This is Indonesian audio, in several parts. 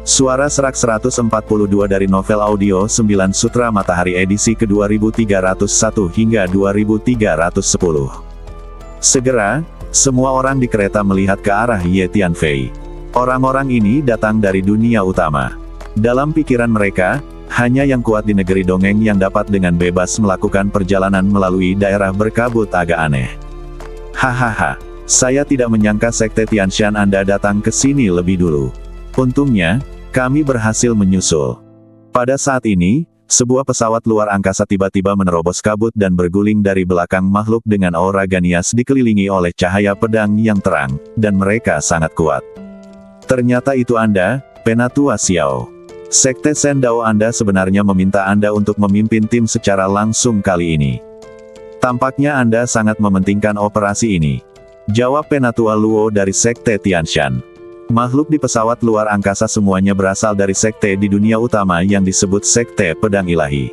Suara Serak 142 dari novel audio 9 Sutra Matahari edisi ke-2301 hingga 2310. Segera, semua orang di kereta melihat ke arah Ye Tianfei. Orang-orang ini datang dari dunia utama. Dalam pikiran mereka, hanya yang kuat di negeri dongeng yang dapat dengan bebas melakukan perjalanan melalui daerah berkabut agak aneh. Hahaha, saya tidak menyangka Sekte Tianshan Anda datang ke sini lebih dulu. Untungnya, kami berhasil menyusul. Pada saat ini, sebuah pesawat luar angkasa tiba-tiba menerobos kabut dan berguling dari belakang makhluk dengan aura Ganias dikelilingi oleh cahaya pedang yang terang, dan mereka sangat kuat. Ternyata itu Anda, Penatua Xiao. Sekte Sendao Anda sebenarnya meminta Anda untuk memimpin tim secara langsung kali ini. Tampaknya Anda sangat mementingkan operasi ini. Jawab Penatua Luo dari Sekte Tianshan. Makhluk di pesawat luar angkasa semuanya berasal dari sekte di dunia utama yang disebut Sekte Pedang Ilahi.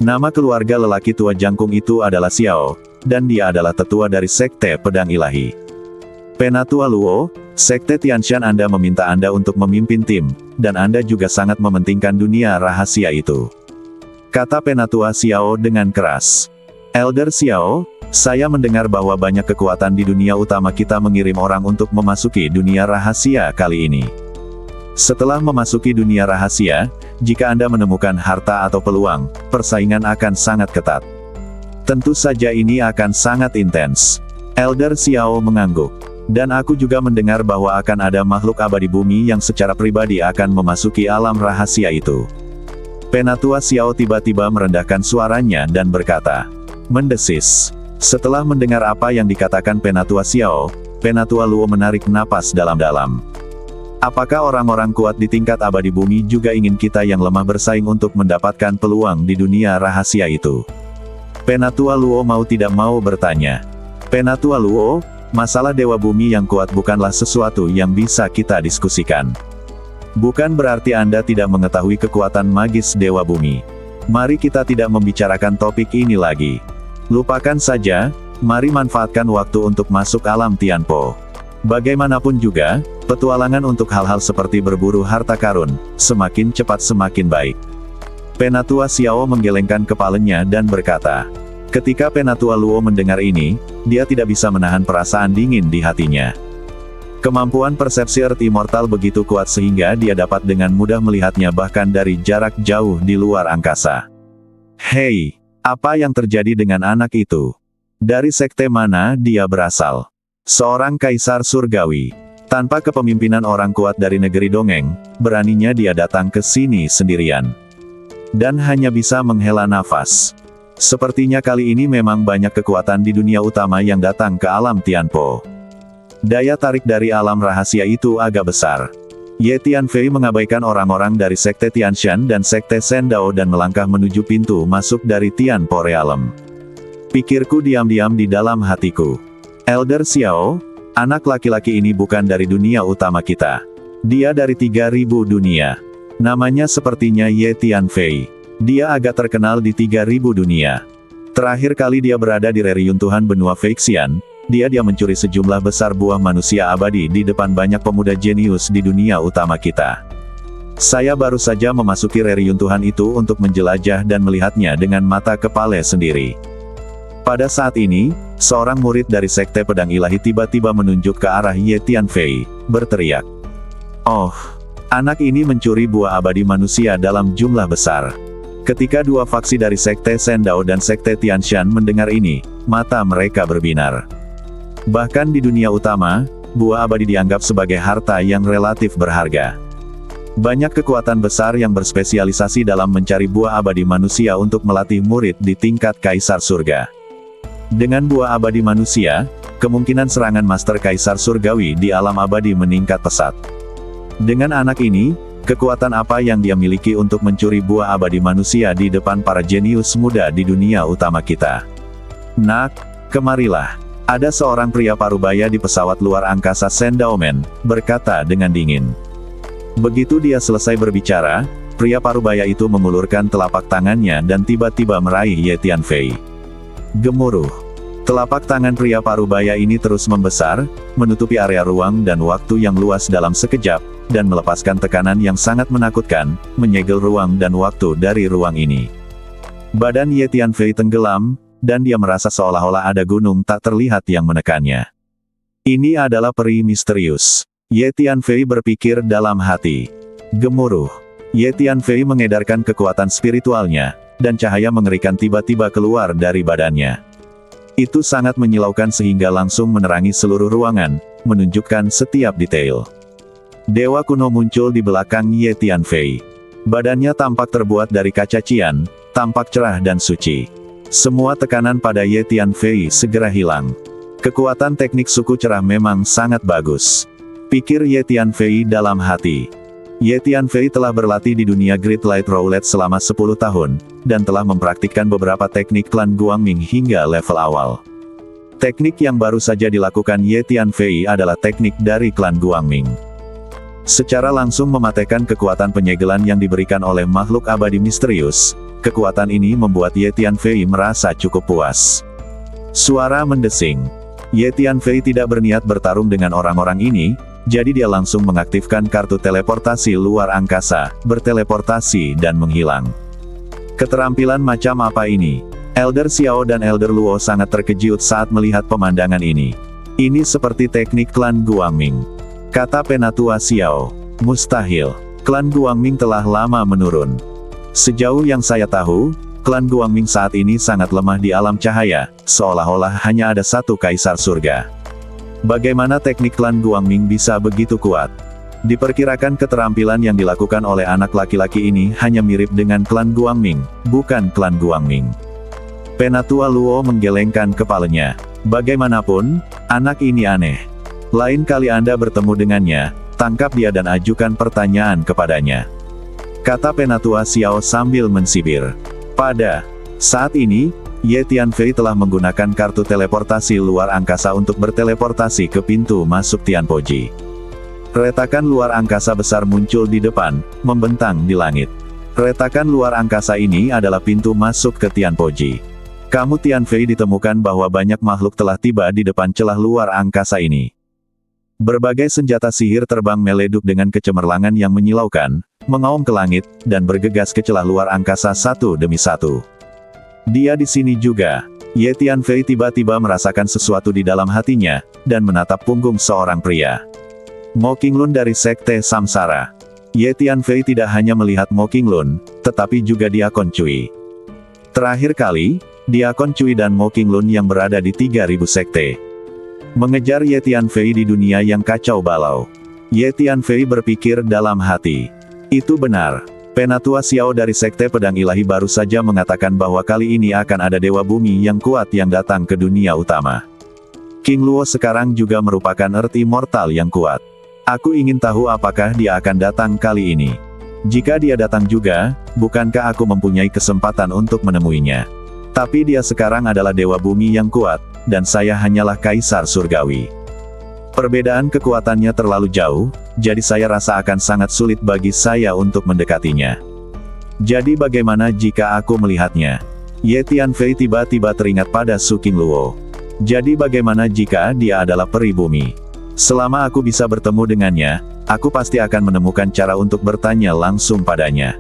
Nama keluarga lelaki tua jangkung itu adalah Xiao, dan dia adalah tetua dari Sekte Pedang Ilahi. Penatua Luo, Sekte Tianshan Anda meminta Anda untuk memimpin tim, dan Anda juga sangat mementingkan dunia rahasia itu. Kata Penatua Xiao dengan keras. Elder Xiao, saya mendengar bahwa banyak kekuatan di dunia utama kita mengirim orang untuk memasuki dunia rahasia kali ini. Setelah memasuki dunia rahasia, jika Anda menemukan harta atau peluang, persaingan akan sangat ketat. Tentu saja ini akan sangat intens. Elder Xiao mengangguk. Dan aku juga mendengar bahwa akan ada makhluk abadi bumi yang secara pribadi akan memasuki alam rahasia itu. Penatua Xiao tiba-tiba merendahkan suaranya dan berkata, mendesis. Setelah mendengar apa yang dikatakan Penatua Xiao, Penatua Luo menarik napas dalam-dalam. Apakah orang-orang kuat di tingkat abadi bumi juga ingin kita yang lemah bersaing untuk mendapatkan peluang di dunia rahasia itu? Penatua Luo mau tidak mau bertanya. Penatua Luo, masalah dewa bumi yang kuat bukanlah sesuatu yang bisa kita diskusikan. Bukan berarti Anda tidak mengetahui kekuatan magis dewa bumi. Mari kita tidak membicarakan topik ini lagi. Lupakan saja, mari manfaatkan waktu untuk masuk alam Tianpo. Bagaimanapun juga, petualangan untuk hal-hal seperti berburu harta karun, semakin cepat semakin baik. Penatua Xiao menggelengkan kepalanya dan berkata. Ketika Penatua Luo mendengar ini, dia tidak bisa menahan perasaan dingin di hatinya. Kemampuan persepsi Earth Immortal begitu kuat sehingga dia dapat dengan mudah melihatnya bahkan dari jarak jauh di luar angkasa. Hei! Apa yang terjadi dengan anak itu? Dari sekte mana dia berasal? Seorang kaisar surgawi. Tanpa kepemimpinan orang kuat dari negeri dongeng, beraninya dia datang ke sini sendirian. Dan hanya bisa menghela nafas. Sepertinya kali ini memang banyak kekuatan di dunia utama yang datang ke alam Tianpo. Daya tarik dari alam rahasia itu agak besar. Ye Tianfei mengabaikan orang-orang dari Sekte Tianshan dan Sekte Sendao dan melangkah menuju pintu masuk dari Tianpo Realm. Pikirku diam-diam di dalam hatiku. Elder Xiao, anak laki-laki ini bukan dari dunia utama kita. Dia dari 3000 dunia. Namanya sepertinya Ye Tianfei. Dia agak terkenal di 3000 dunia. Terakhir kali dia berada di reruntuhan benua Feixian, dia mencuri sejumlah besar buah manusia abadi di depan banyak pemuda jenius di dunia utama kita. Saya baru saja memasuki reruntuhan itu untuk menjelajah dan melihatnya dengan mata kepala sendiri. Pada saat ini, seorang murid dari Sekte Pedang Ilahi tiba-tiba menunjuk ke arah Ye Tianfei, berteriak. Oh, anak ini mencuri buah abadi manusia dalam jumlah besar. Ketika dua faksi dari Sekte Sendao dan Sekte Tianshan mendengar ini, mata mereka berbinar. Bahkan di dunia utama, buah abadi dianggap sebagai harta yang relatif berharga. Banyak kekuatan besar yang berspesialisasi dalam mencari buah abadi manusia untuk melatih murid di tingkat kaisar surga. Dengan buah abadi manusia, kemungkinan serangan Master Kaisar Surgawi di alam abadi meningkat pesat. Dengan anak ini, kekuatan apa yang dia miliki untuk mencuri buah abadi manusia di depan para jenius muda di dunia utama kita? Nak, kemarilah. Ada seorang pria parubaya di pesawat luar angkasa Sendaomen, berkata dengan dingin. Begitu dia selesai berbicara, pria parubaya itu mengulurkan telapak tangannya dan tiba-tiba meraih Ye Tianfei. Gemuruh. Telapak tangan pria parubaya ini terus membesar, menutupi area ruang dan waktu yang luas dalam sekejap, dan melepaskan tekanan yang sangat menakutkan, menyegel ruang dan waktu dari ruang ini. Badan Ye Tianfei tenggelam, dan dia merasa seolah-olah ada gunung tak terlihat yang menekannya. Ini adalah peri misterius. Ye Tianfei berpikir dalam hati. Gemuruh. Ye Tianfei mengedarkan kekuatan spiritualnya, dan cahaya mengerikan tiba-tiba keluar dari badannya. Itu sangat menyilaukan sehingga langsung menerangi seluruh ruangan, menunjukkan setiap detail. Dewa kuno muncul di belakang Ye Tianfei. Badannya tampak terbuat dari kaca cian, tampak cerah dan suci. Semua tekanan pada Ye Tianfei segera hilang. Kekuatan teknik suku cerah memang sangat bagus. Pikir Ye Tianfei dalam hati. Ye Tianfei telah berlatih di dunia Great Light Roulette selama 10 tahun, dan telah mempraktikkan beberapa teknik klan Guangming hingga level awal. Teknik yang baru saja dilakukan Ye Tianfei adalah teknik dari klan Guangming. Secara langsung mematahkan kekuatan penyegelan yang diberikan oleh makhluk abadi misterius, kekuatan ini membuat Ye Tianfei merasa cukup puas. Suara mendesing. Ye Tianfei tidak berniat bertarung dengan orang-orang ini, jadi dia langsung mengaktifkan kartu teleportasi luar angkasa, berteleportasi dan menghilang. Keterampilan macam apa ini? Elder Xiao dan Elder Luo sangat terkejut saat melihat pemandangan ini. Ini seperti teknik klan Guangming. Kata Penatua Xiao. Mustahil. Klan Guangming telah lama menurun. Sejauh yang saya tahu, klan Guangming saat ini sangat lemah di alam cahaya, seolah-olah hanya ada satu kaisar surga. Bagaimana teknik klan Guangming bisa begitu kuat? Diperkirakan keterampilan yang dilakukan oleh anak laki-laki ini hanya mirip dengan klan Guangming, bukan klan Guangming. Penatua Luo menggelengkan kepalanya. Bagaimanapun, anak ini aneh. Lain kali Anda bertemu dengannya, tangkap dia dan ajukan pertanyaan kepadanya. Kata Penatua Xiao sambil mensibir. Pada saat ini, Ye Tianfei telah menggunakan kartu teleportasi luar angkasa untuk berteleportasi ke pintu masuk Tianpoji. Retakan luar angkasa besar muncul di depan, membentang di langit. Retakan luar angkasa ini adalah pintu masuk ke Tianpoji. Kamu Tianfei ditemukan bahwa banyak makhluk telah tiba di depan celah luar angkasa ini. Berbagai senjata sihir terbang meleduk dengan kecemerlangan yang menyilaukan, mengaum ke langit, dan bergegas ke celah luar angkasa satu demi satu. Dia di sini juga. Ye Tianfei tiba-tiba merasakan sesuatu di dalam hatinya, dan menatap punggung seorang pria. Mo Qinglun dari Sekte Samsara. Ye Tianfei tidak hanya melihat Mo Qinglun, tetapi juga Diakon Cui. Terakhir kali, Diakon Cui dan Mo Qinglun yang berada di 3000 sekte. Mengejar Ye Tianfei di dunia yang kacau balau. Ye Tianfei berpikir dalam hati. Itu benar. Penatua Xiao dari Sekte Pedang Ilahi baru saja mengatakan bahwa kali ini akan ada Dewa Bumi yang kuat yang datang ke dunia utama. King Luo sekarang juga merupakan Earth Immortal yang kuat. Aku ingin tahu apakah dia akan datang kali ini. Jika dia datang juga, bukankah aku mempunyai kesempatan untuk menemuinya? Tapi dia sekarang adalah Dewa Bumi yang kuat, dan saya hanyalah Kaisar Surgawi. Perbedaan kekuatannya terlalu jauh, jadi saya rasa akan sangat sulit bagi saya untuk mendekatinya. Jadi bagaimana jika aku melihatnya? Ye Tianfei tiba-tiba teringat pada Su Qingluo. Jadi bagaimana jika dia adalah peri bumi? Selama aku bisa bertemu dengannya, aku pasti akan menemukan cara untuk bertanya langsung padanya.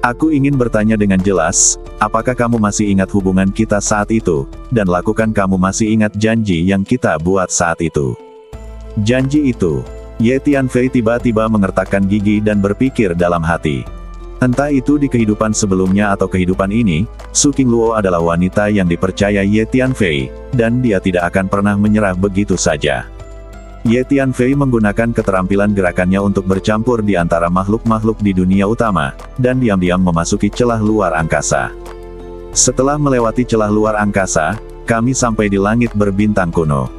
Aku ingin bertanya dengan jelas, apakah kamu masih ingat hubungan kita saat itu, dan lakukan kamu masih ingat janji yang kita buat saat itu? Janji itu. Ye Tianfei tiba-tiba mengertakkan gigi dan berpikir dalam hati. Entah itu di kehidupan sebelumnya atau kehidupan ini, Su Qingluo adalah wanita yang dipercaya Ye Tianfei, dan dia tidak akan pernah menyerah begitu saja. Ye Tianfei menggunakan keterampilan gerakannya untuk bercampur di antara makhluk-makhluk di dunia utama, dan diam-diam memasuki celah luar angkasa. Setelah melewati celah luar angkasa, kami sampai di langit berbintang kuno.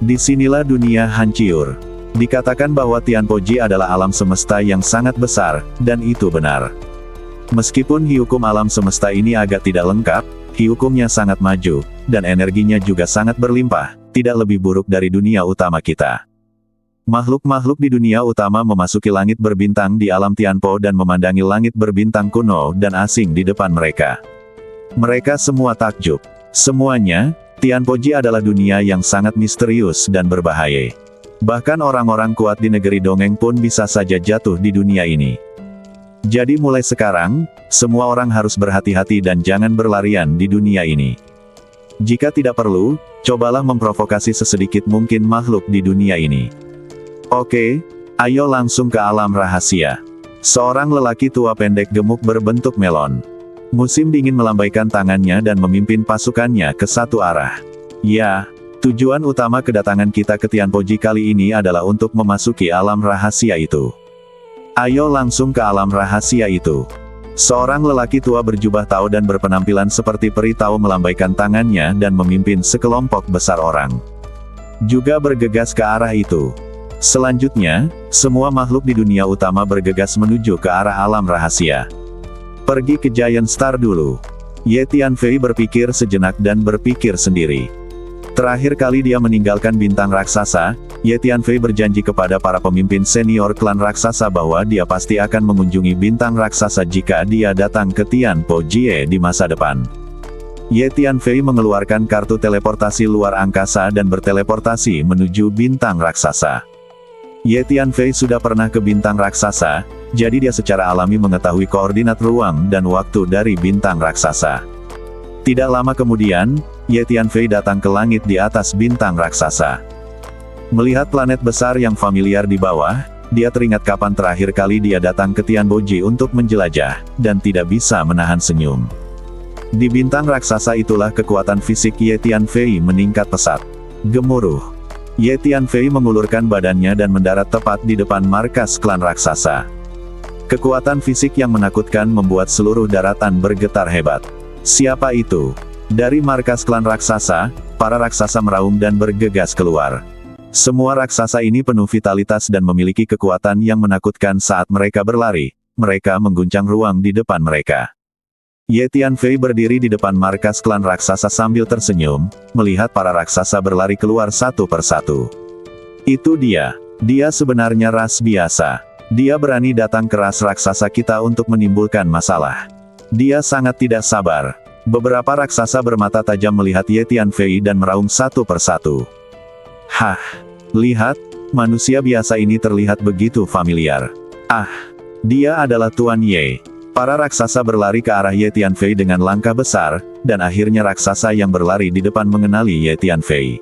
Disinilah dunia hancur. Dikatakan bahwa Tianpoji adalah alam semesta yang sangat besar, dan itu benar. Meskipun hiukum alam semesta ini agak tidak lengkap, hiukumnya sangat maju, dan energinya juga sangat berlimpah, tidak lebih buruk dari dunia utama kita. Makhluk-makhluk di dunia utama memasuki langit berbintang di alam Tianpo dan memandangi langit berbintang kuno dan asing di depan mereka. Mereka semua takjub. Semuanya, Tianpoji adalah dunia yang sangat misterius dan berbahaya. Bahkan orang-orang kuat di negeri dongeng pun bisa saja jatuh di dunia ini. Jadi mulai sekarang, semua orang harus berhati-hati dan jangan berlarian di dunia ini. Jika tidak perlu, cobalah memprovokasi sesedikit mungkin makhluk di dunia ini. Oke, ayo langsung ke alam rahasia. Seorang lelaki tua pendek gemuk berbentuk melon. Musim dingin melambaikan tangannya dan memimpin pasukannya ke satu arah. Ya, tujuan utama kedatangan kita ke Tianpoji kali ini adalah untuk memasuki alam rahasia itu. Ayo langsung ke alam rahasia itu. Seorang lelaki tua berjubah tau dan berpenampilan seperti peri tau melambaikan tangannya dan memimpin sekelompok besar orang. Juga bergegas ke arah itu. Selanjutnya, semua makhluk di dunia utama bergegas menuju ke arah alam rahasia. Pergi ke Giant Star dulu. Ye Tianfei berpikir sejenak dan berpikir sendiri. Terakhir kali dia meninggalkan bintang raksasa, Ye Tianfei berjanji kepada para pemimpin senior klan raksasa bahwa dia pasti akan mengunjungi bintang raksasa jika dia datang ke Tianpoji di masa depan. Ye Tianfei mengeluarkan kartu teleportasi luar angkasa dan berteleportasi menuju bintang raksasa. Ye Tianfei sudah pernah ke bintang raksasa, jadi dia secara alami mengetahui koordinat ruang dan waktu dari bintang raksasa. Tidak lama kemudian, Ye Tianfei datang ke langit di atas bintang raksasa. Melihat planet besar yang familiar di bawah, dia teringat kapan terakhir kali dia datang ke Tianpoji untuk menjelajah, dan tidak bisa menahan senyum. Di bintang raksasa itulah kekuatan fisik Ye Tianfei meningkat pesat. Gemuruh. Ye Tianfei mengulurkan badannya dan mendarat tepat di depan markas klan raksasa. Kekuatan fisik yang menakutkan membuat seluruh daratan bergetar hebat. Siapa itu? Dari markas klan raksasa, para raksasa meraung dan bergegas keluar. Semua raksasa ini penuh vitalitas dan memiliki kekuatan yang menakutkan saat mereka berlari. Mereka mengguncang ruang di depan mereka. Ye Tianfei berdiri di depan markas klan raksasa sambil tersenyum, melihat para raksasa berlari keluar satu persatu. Itu dia. Dia sebenarnya ras biasa. Dia berani datang ke ras raksasa kita untuk menimbulkan masalah. Dia sangat tidak sabar. Beberapa raksasa bermata tajam melihat Ye Tianfei dan meraung satu persatu. Hah! Lihat, manusia biasa ini terlihat begitu familiar. Ah! Dia adalah Tuan Ye. Para raksasa berlari ke arah Ye Tianfei dengan langkah besar, dan akhirnya raksasa yang berlari di depan mengenali Ye Tianfei.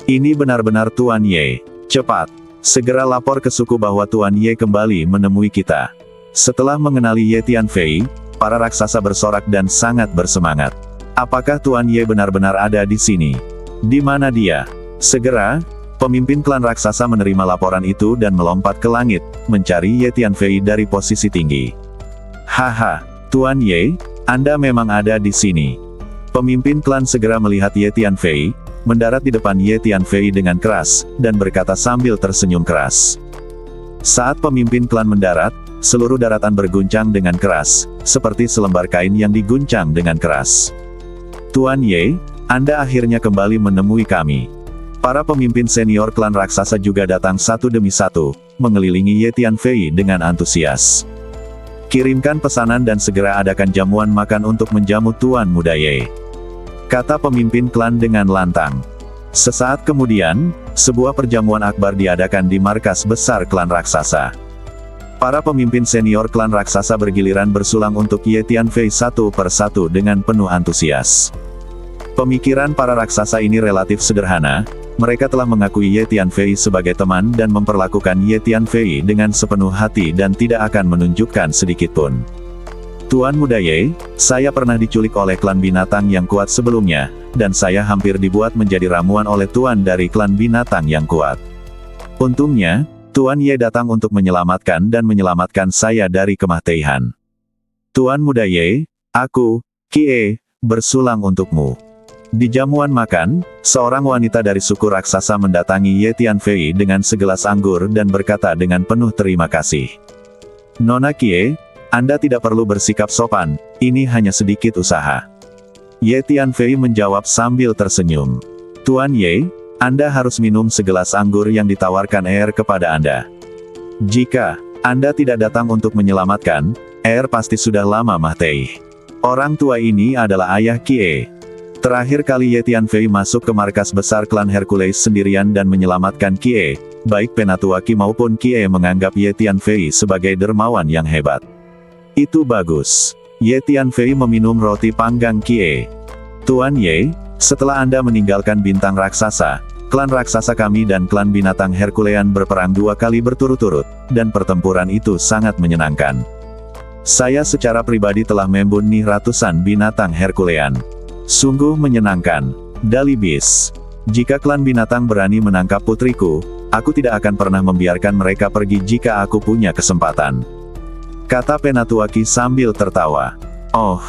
Ini benar-benar Tuan Ye. Cepat! Segera lapor ke suku bahwa Tuan Ye kembali menemui kita. Setelah mengenali Ye Tianfei, para raksasa bersorak dan sangat bersemangat. Apakah Tuan Ye benar-benar ada di sini? Di mana dia? Segera, pemimpin klan raksasa menerima laporan itu dan melompat ke langit, mencari Ye Tianfei dari posisi tinggi. Haha, Tuan Ye, Anda memang ada di sini. Pemimpin klan segera melihat Ye Tianfei, mendarat di depan Ye Tianfei dengan keras, dan berkata sambil tersenyum keras. Saat pemimpin klan mendarat, seluruh daratan berguncang dengan keras, seperti selembar kain yang diguncang dengan keras. Tuan Ye, Anda akhirnya kembali menemui kami. Para pemimpin senior klan raksasa juga datang satu demi satu, mengelilingi Ye Tianfei dengan antusias. Kirimkan pesanan dan segera adakan jamuan makan untuk menjamu Tuan Muda Ye, kata pemimpin klan dengan lantang. Sesaat kemudian, sebuah perjamuan akbar diadakan di markas besar klan raksasa. Para pemimpin senior klan raksasa bergiliran bersulang untuk Ye Tianfei satu persatu dengan penuh antusias. Pemikiran para raksasa ini relatif sederhana, mereka telah mengakui Ye Tianfei sebagai teman dan memperlakukan Ye Tianfei dengan sepenuh hati dan tidak akan menunjukkan sedikitpun. Tuan Muda Ye, saya pernah diculik oleh klan binatang yang kuat sebelumnya, dan saya hampir dibuat menjadi ramuan oleh tuan dari klan binatang yang kuat. Untungnya, Tuan Ye datang untuk menyelamatkan saya dari kematian. Tuan Muda Ye, aku, Kie, bersulang untukmu. Di jamuan makan, seorang wanita dari suku raksasa mendatangi Ye Tianfei dengan segelas anggur dan berkata dengan penuh terima kasih. Nona Kie, Anda tidak perlu bersikap sopan, ini hanya sedikit usaha. Ye Tianfei menjawab sambil tersenyum. Tuan Ye, Anda harus minum segelas anggur yang ditawarkan Air kepada Anda. Jika Anda tidak datang untuk menyelamatkan, Air pasti sudah lama mati. Orang tua ini adalah ayah Kie. Terakhir kali Ye Tianfei masuk ke markas besar klan Hercules sendirian dan menyelamatkan Kie, baik Penatua Qi maupun Kie menganggap Ye Tianfei sebagai dermawan yang hebat. Itu bagus. Ye Tianfei meminum roti panggang Kie. Tuan Ye, setelah Anda meninggalkan bintang raksasa, klan raksasa kami dan klan binatang Herculean berperang 2 kali berturut-turut, dan pertempuran itu sangat menyenangkan. Saya secara pribadi telah membunuh ratusan binatang Herculean. Sungguh menyenangkan. Dalibis. Jika klan binatang berani menangkap putriku, aku tidak akan pernah membiarkan mereka pergi jika aku punya kesempatan. Kata Penatua Qi sambil tertawa. Oh,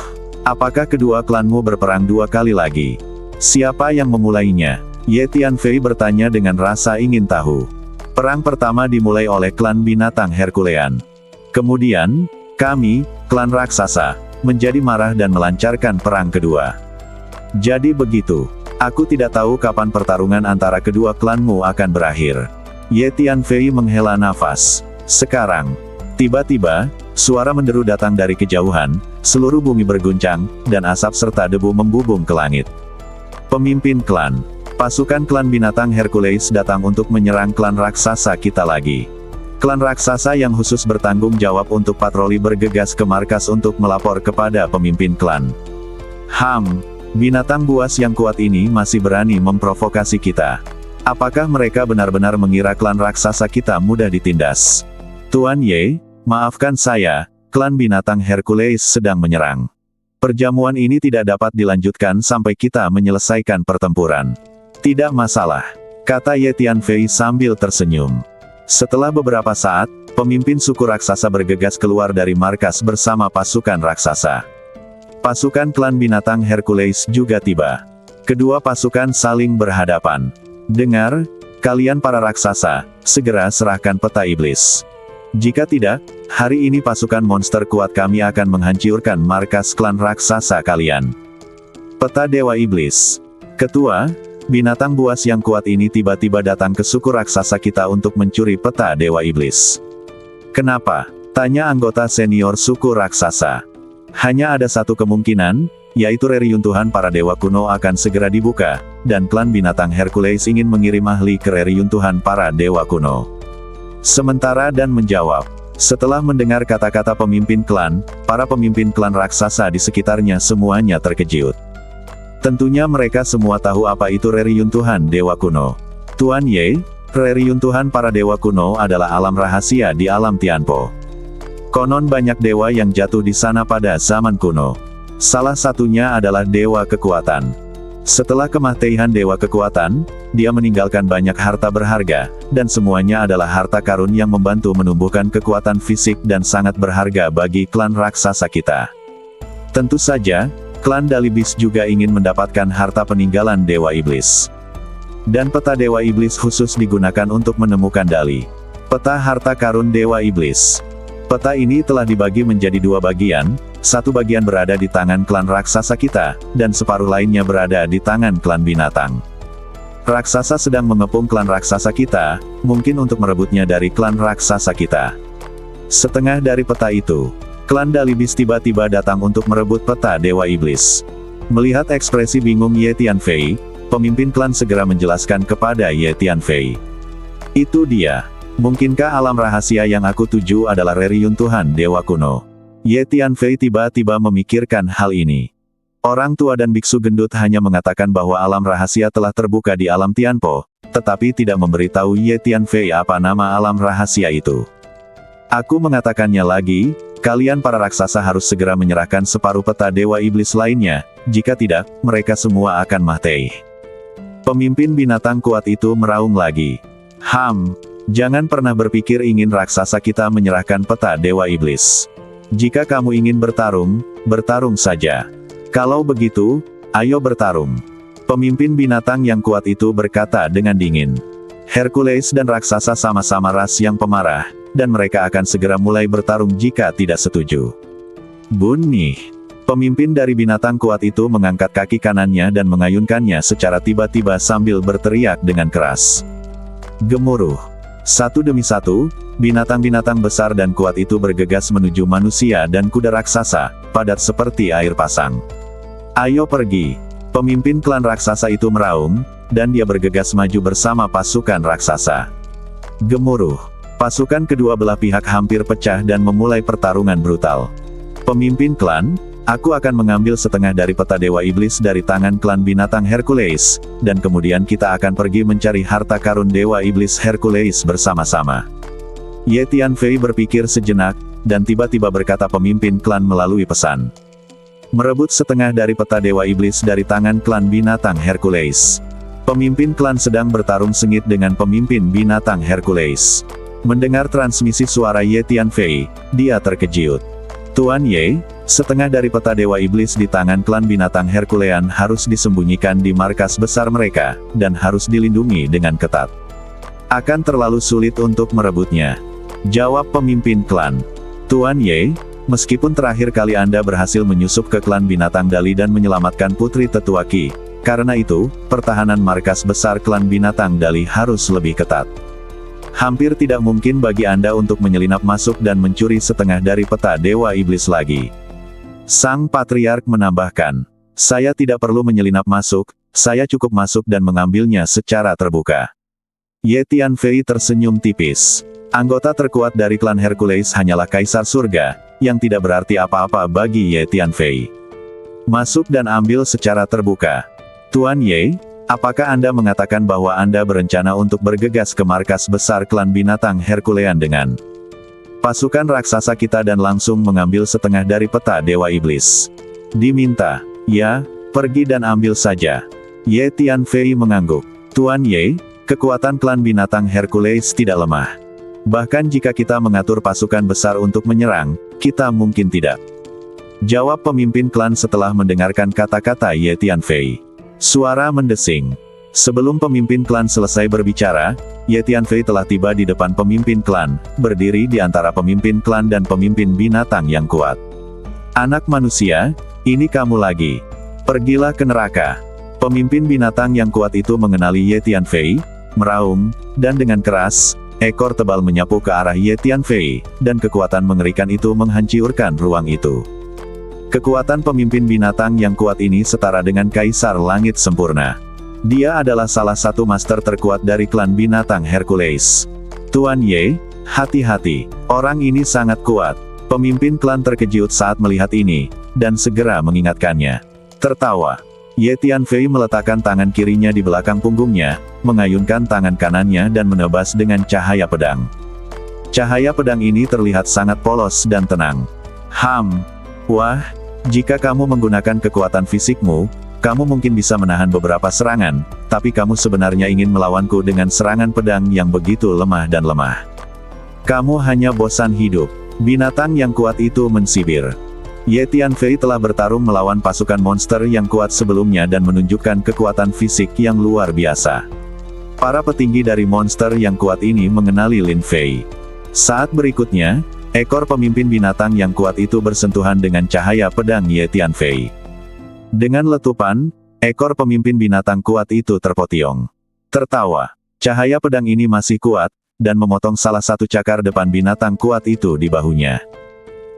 apakah kedua klanmu berperang 2 kali lagi? Siapa yang memulainya? Ye Tianfei bertanya dengan rasa ingin tahu. Perang pertama dimulai oleh klan binatang Herculean. Kemudian, kami, klan raksasa, menjadi marah dan melancarkan perang kedua. Jadi begitu. Aku tidak tahu kapan pertarungan antara kedua klanmu akan berakhir. Ye Tianfei menghela nafas. Sekarang, tiba-tiba, suara menderu datang dari kejauhan, seluruh bumi berguncang, dan asap serta debu membubung ke langit. Pemimpin klan. Pasukan klan binatang Hercules datang untuk menyerang klan raksasa kita lagi. Klan raksasa yang khusus bertanggung jawab untuk patroli bergegas ke markas untuk melapor kepada pemimpin klan. Binatang buas yang kuat ini masih berani memprovokasi kita. Apakah mereka benar-benar mengira klan raksasa kita mudah ditindas? Tuan Ye, maafkan saya, klan binatang Hercules sedang menyerang. Perjamuan ini tidak dapat dilanjutkan sampai kita menyelesaikan pertempuran. Tidak masalah, kata Ye Tianfei sambil tersenyum. Setelah beberapa saat, pemimpin suku raksasa bergegas keluar dari markas bersama pasukan raksasa. Pasukan klan binatang Hercules juga tiba. Kedua pasukan saling berhadapan. Dengar, kalian para raksasa, segera serahkan peta iblis. Jika tidak, hari ini pasukan monster kuat kami akan menghancurkan markas klan raksasa kalian. Peta Dewa Iblis. Ketua, binatang buas yang kuat ini tiba-tiba datang ke suku raksasa kita untuk mencuri peta Dewa Iblis. Kenapa? Tanya anggota senior suku raksasa. Hanya ada satu kemungkinan, yaitu reruntuhan para dewa kuno akan segera dibuka, dan klan binatang Hercules ingin mengirim ahli ke reruntuhan para dewa kuno. Sementara dan menjawab. Setelah mendengar kata-kata pemimpin klan, para pemimpin klan raksasa di sekitarnya semuanya terkejut. Tentunya mereka semua tahu apa itu reruntuhan dewa kuno. Tuan Ye, reruntuhan para dewa kuno adalah alam rahasia di alam Tianpo. Konon banyak dewa yang jatuh di sana pada zaman kuno. Salah satunya adalah dewa kekuatan. Setelah kematian dewa kekuatan, dia meninggalkan banyak harta berharga, dan semuanya adalah harta karun yang membantu menumbuhkan kekuatan fisik dan sangat berharga bagi klan raksasa kita. Tentu saja, klan Dalibis juga ingin mendapatkan harta peninggalan Dewa Iblis. Dan peta Dewa Iblis khusus digunakan untuk menemukan Dali. Peta harta karun Dewa Iblis. Peta ini telah dibagi menjadi 2 bagian, satu bagian berada di tangan klan raksasa kita, dan separuh lainnya berada di tangan klan binatang. Raksasa sedang mengepung klan raksasa kita, mungkin untuk merebutnya dari klan raksasa kita. Setengah dari peta itu, klan Dalibis tiba-tiba datang untuk merebut peta Dewa Iblis. Melihat ekspresi bingung Ye Tianfei, pemimpin klan segera menjelaskan kepada Ye Tianfei. Itu dia. Mungkinkah alam rahasia yang aku tuju adalah reruntuhan dewa kuno? Ye Tianfei tiba-tiba memikirkan hal ini. Orang tua dan biksu gendut hanya mengatakan bahwa alam rahasia telah terbuka di alam Tianpo, tetapi tidak memberitahu Ye Tianfei apa nama alam rahasia itu. Aku mengatakannya lagi, kalian para raksasa harus segera menyerahkan separuh peta Dewa Iblis lainnya, jika tidak, mereka semua akan mati. Pemimpin binatang kuat itu meraung lagi. Jangan pernah berpikir ingin raksasa kita menyerahkan peta Dewa Iblis. Jika kamu ingin bertarung, bertarung saja. Kalau begitu, ayo bertarung. Pemimpin binatang yang kuat itu berkata dengan dingin. Hercules dan raksasa sama-sama ras yang pemarah, dan mereka akan segera mulai bertarung jika tidak setuju. Bunyi. Pemimpin dari binatang kuat itu mengangkat kaki kanannya dan mengayunkannya secara tiba-tiba sambil berteriak dengan keras. Gemuruh. Satu demi satu, binatang-binatang besar dan kuat itu bergegas menuju manusia dan kuda raksasa, padat seperti air pasang. Ayo pergi. Pemimpin klan raksasa itu meraung, dan dia bergegas maju bersama pasukan raksasa. Gemuruh. Pasukan kedua belah pihak hampir pecah dan memulai pertarungan brutal. Pemimpin klan, aku akan mengambil setengah dari peta Dewa Iblis dari tangan klan binatang Hercules, dan kemudian kita akan pergi mencari harta karun Dewa Iblis Hercules bersama-sama. Ye Tianfei berpikir sejenak, dan tiba-tiba berkata pemimpin klan melalui pesan. Merebut setengah dari peta Dewa Iblis dari tangan klan binatang Hercules. Pemimpin klan sedang bertarung sengit dengan pemimpin binatang Hercules. Mendengar transmisi suara Ye Tianfei, dia terkejut. Tuan Ye, setengah dari peta Dewa Iblis di tangan klan binatang Herculean harus disembunyikan di markas besar mereka, dan harus dilindungi dengan ketat. Akan terlalu sulit untuk merebutnya. Jawab pemimpin klan. Tuan Ye, meskipun terakhir kali Anda berhasil menyusup ke klan binatang Dali dan menyelamatkan Putri Tetua Qi, karena itu, pertahanan markas besar klan binatang Dali harus lebih ketat. Hampir tidak mungkin bagi Anda untuk menyelinap masuk dan mencuri setengah dari peta Dewa Iblis lagi. Sang Patriark menambahkan, saya tidak perlu menyelinap masuk, saya cukup masuk dan mengambilnya secara terbuka. Ye Tianfei tersenyum tipis. Anggota terkuat dari klan Hercules hanyalah Kaisar Surga, yang tidak berarti apa-apa bagi Ye Tianfei. Masuk dan ambil secara terbuka. Tuan Ye, apakah Anda mengatakan bahwa Anda berencana untuk bergegas ke markas besar klan binatang Herculean dengan pasukan raksasa kita dan langsung mengambil setengah dari peta Dewa Iblis? Diminta. Ya, pergi dan ambil saja. Ye Tianfei mengangguk. Tuan Ye, kekuatan klan binatang Hercules tidak lemah. Bahkan jika kita mengatur pasukan besar untuk menyerang, kita mungkin tidak. Jawab pemimpin klan setelah mendengarkan kata-kata Ye Tianfei. Suara mendesing. Sebelum pemimpin klan selesai berbicara, Ye Tianfei telah tiba di depan pemimpin klan, berdiri di antara pemimpin klan dan pemimpin binatang yang kuat. Anak manusia, ini kamu lagi. Pergilah ke neraka. Pemimpin binatang yang kuat itu mengenali Ye Tianfei, meraung, dan dengan keras, ekor tebal menyapu ke arah Ye Tianfei, dan kekuatan mengerikan itu menghancurkan ruang itu. Kekuatan pemimpin binatang yang kuat ini setara dengan Kaisar Langit sempurna. Dia adalah salah satu master terkuat dari klan binatang Hercules. Tuan Ye, hati-hati, orang ini sangat kuat. Pemimpin klan terkejut saat melihat ini, dan segera mengingatkannya. Tertawa. Ye Tianfei meletakkan tangan kirinya di belakang punggungnya, mengayunkan tangan kanannya dan menebas dengan cahaya pedang. Cahaya pedang ini terlihat sangat polos dan tenang. Wah, jika kamu menggunakan kekuatan fisikmu, kamu mungkin bisa menahan beberapa serangan, tapi kamu sebenarnya ingin melawanku dengan serangan pedang yang begitu lemah dan lemah. Kamu hanya bosan hidup. Binatang yang kuat itu mensibir. Ye Tianfei telah bertarung melawan pasukan monster yang kuat sebelumnya dan menunjukkan kekuatan fisik yang luar biasa. Para petinggi dari monster yang kuat ini mengenali Lin Fei. Saat berikutnya, ekor pemimpin binatang yang kuat itu bersentuhan dengan cahaya pedang Ye Tianfei. Dengan letupan, ekor pemimpin binatang kuat itu terpotiong. Tertawa. Cahaya pedang ini masih kuat, dan memotong salah satu cakar depan binatang kuat itu di bahunya.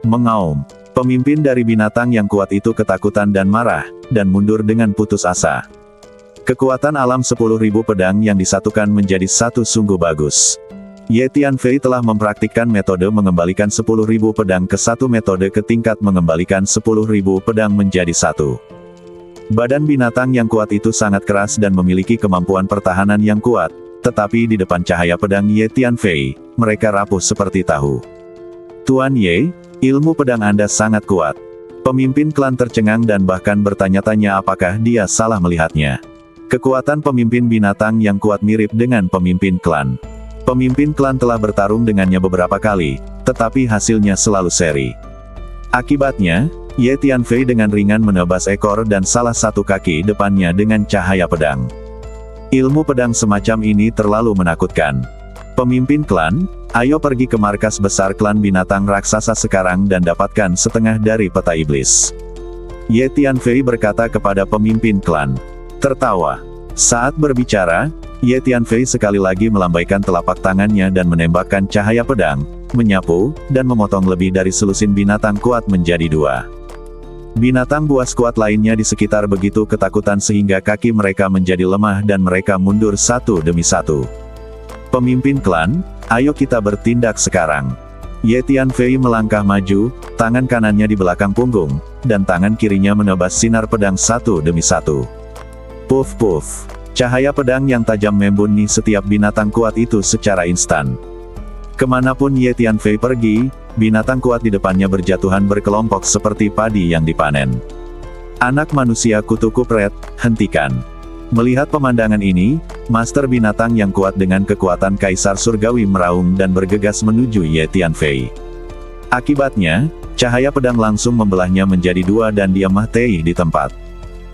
Mengaum. Pemimpin dari binatang yang kuat itu ketakutan dan marah, dan mundur dengan putus asa. Kekuatan alam 10.000 pedang yang disatukan menjadi satu sungguh bagus. Ye Tianfei telah mempraktikkan metode mengembalikan 10.000 pedang ke satu metode ke tingkat mengembalikan 10.000 pedang menjadi satu. Badan binatang yang kuat itu sangat keras dan memiliki kemampuan pertahanan yang kuat, tetapi di depan cahaya pedang Ye Tianfei, mereka rapuh seperti tahu. Tuan Ye, ilmu pedang Anda sangat kuat. Pemimpin klan tercengang dan bahkan bertanya-tanya apakah dia salah melihatnya. Kekuatan pemimpin binatang yang kuat mirip dengan pemimpin klan. Pemimpin klan telah bertarung dengannya beberapa kali, tetapi hasilnya selalu seri. Akibatnya, Ye Tianfei dengan ringan menebas ekor dan salah satu kaki depannya dengan cahaya pedang. Ilmu pedang semacam ini terlalu menakutkan. Pemimpin klan, ayo pergi ke markas besar klan binatang raksasa sekarang dan dapatkan setengah dari peta iblis. Ye Tianfei berkata kepada pemimpin klan. Tertawa. Saat berbicara, Ye Tianfei sekali lagi melambaikan telapak tangannya dan menembakkan cahaya pedang, menyapu, dan memotong lebih dari selusin binatang kuat menjadi dua. Binatang buas kuat lainnya di sekitar begitu ketakutan sehingga kaki mereka menjadi lemah dan mereka mundur satu demi satu. Pemimpin klan, ayo kita bertindak sekarang. Ye Tianfei melangkah maju, tangan kanannya di belakang punggung, dan tangan kirinya menebas sinar pedang satu demi satu. Puff puff. Cahaya pedang yang tajam membuni setiap binatang kuat itu secara instan. Kemanapun Ye Tianfei pergi, binatang kuat di depannya berjatuhan berkelompok seperti padi yang dipanen. Anak manusia kutu kupret, hentikan. Melihat pemandangan ini, Master binatang yang kuat dengan kekuatan Kaisar Surgawi meraung dan bergegas menuju Ye Tianfei. Akibatnya, cahaya pedang langsung membelahnya menjadi dua dan dia mati di tempat.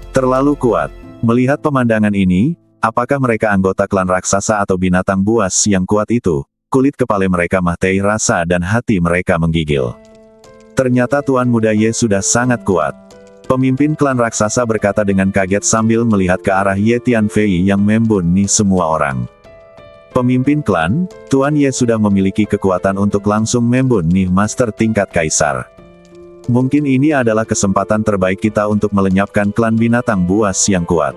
Terlalu kuat. Melihat pemandangan ini, apakah mereka anggota klan raksasa atau binatang buas yang kuat itu? Kulit kepala mereka mati rasa dan hati mereka menggigil. Ternyata Tuan Muda Ye sudah sangat kuat. Pemimpin klan raksasa berkata dengan kaget sambil melihat ke arah Ye Tianfei yang membunuh semua orang. Pemimpin klan, Tuan Ye sudah memiliki kekuatan untuk langsung membunuh master tingkat kaisar. Mungkin ini adalah kesempatan terbaik kita untuk melenyapkan klan binatang buas yang kuat.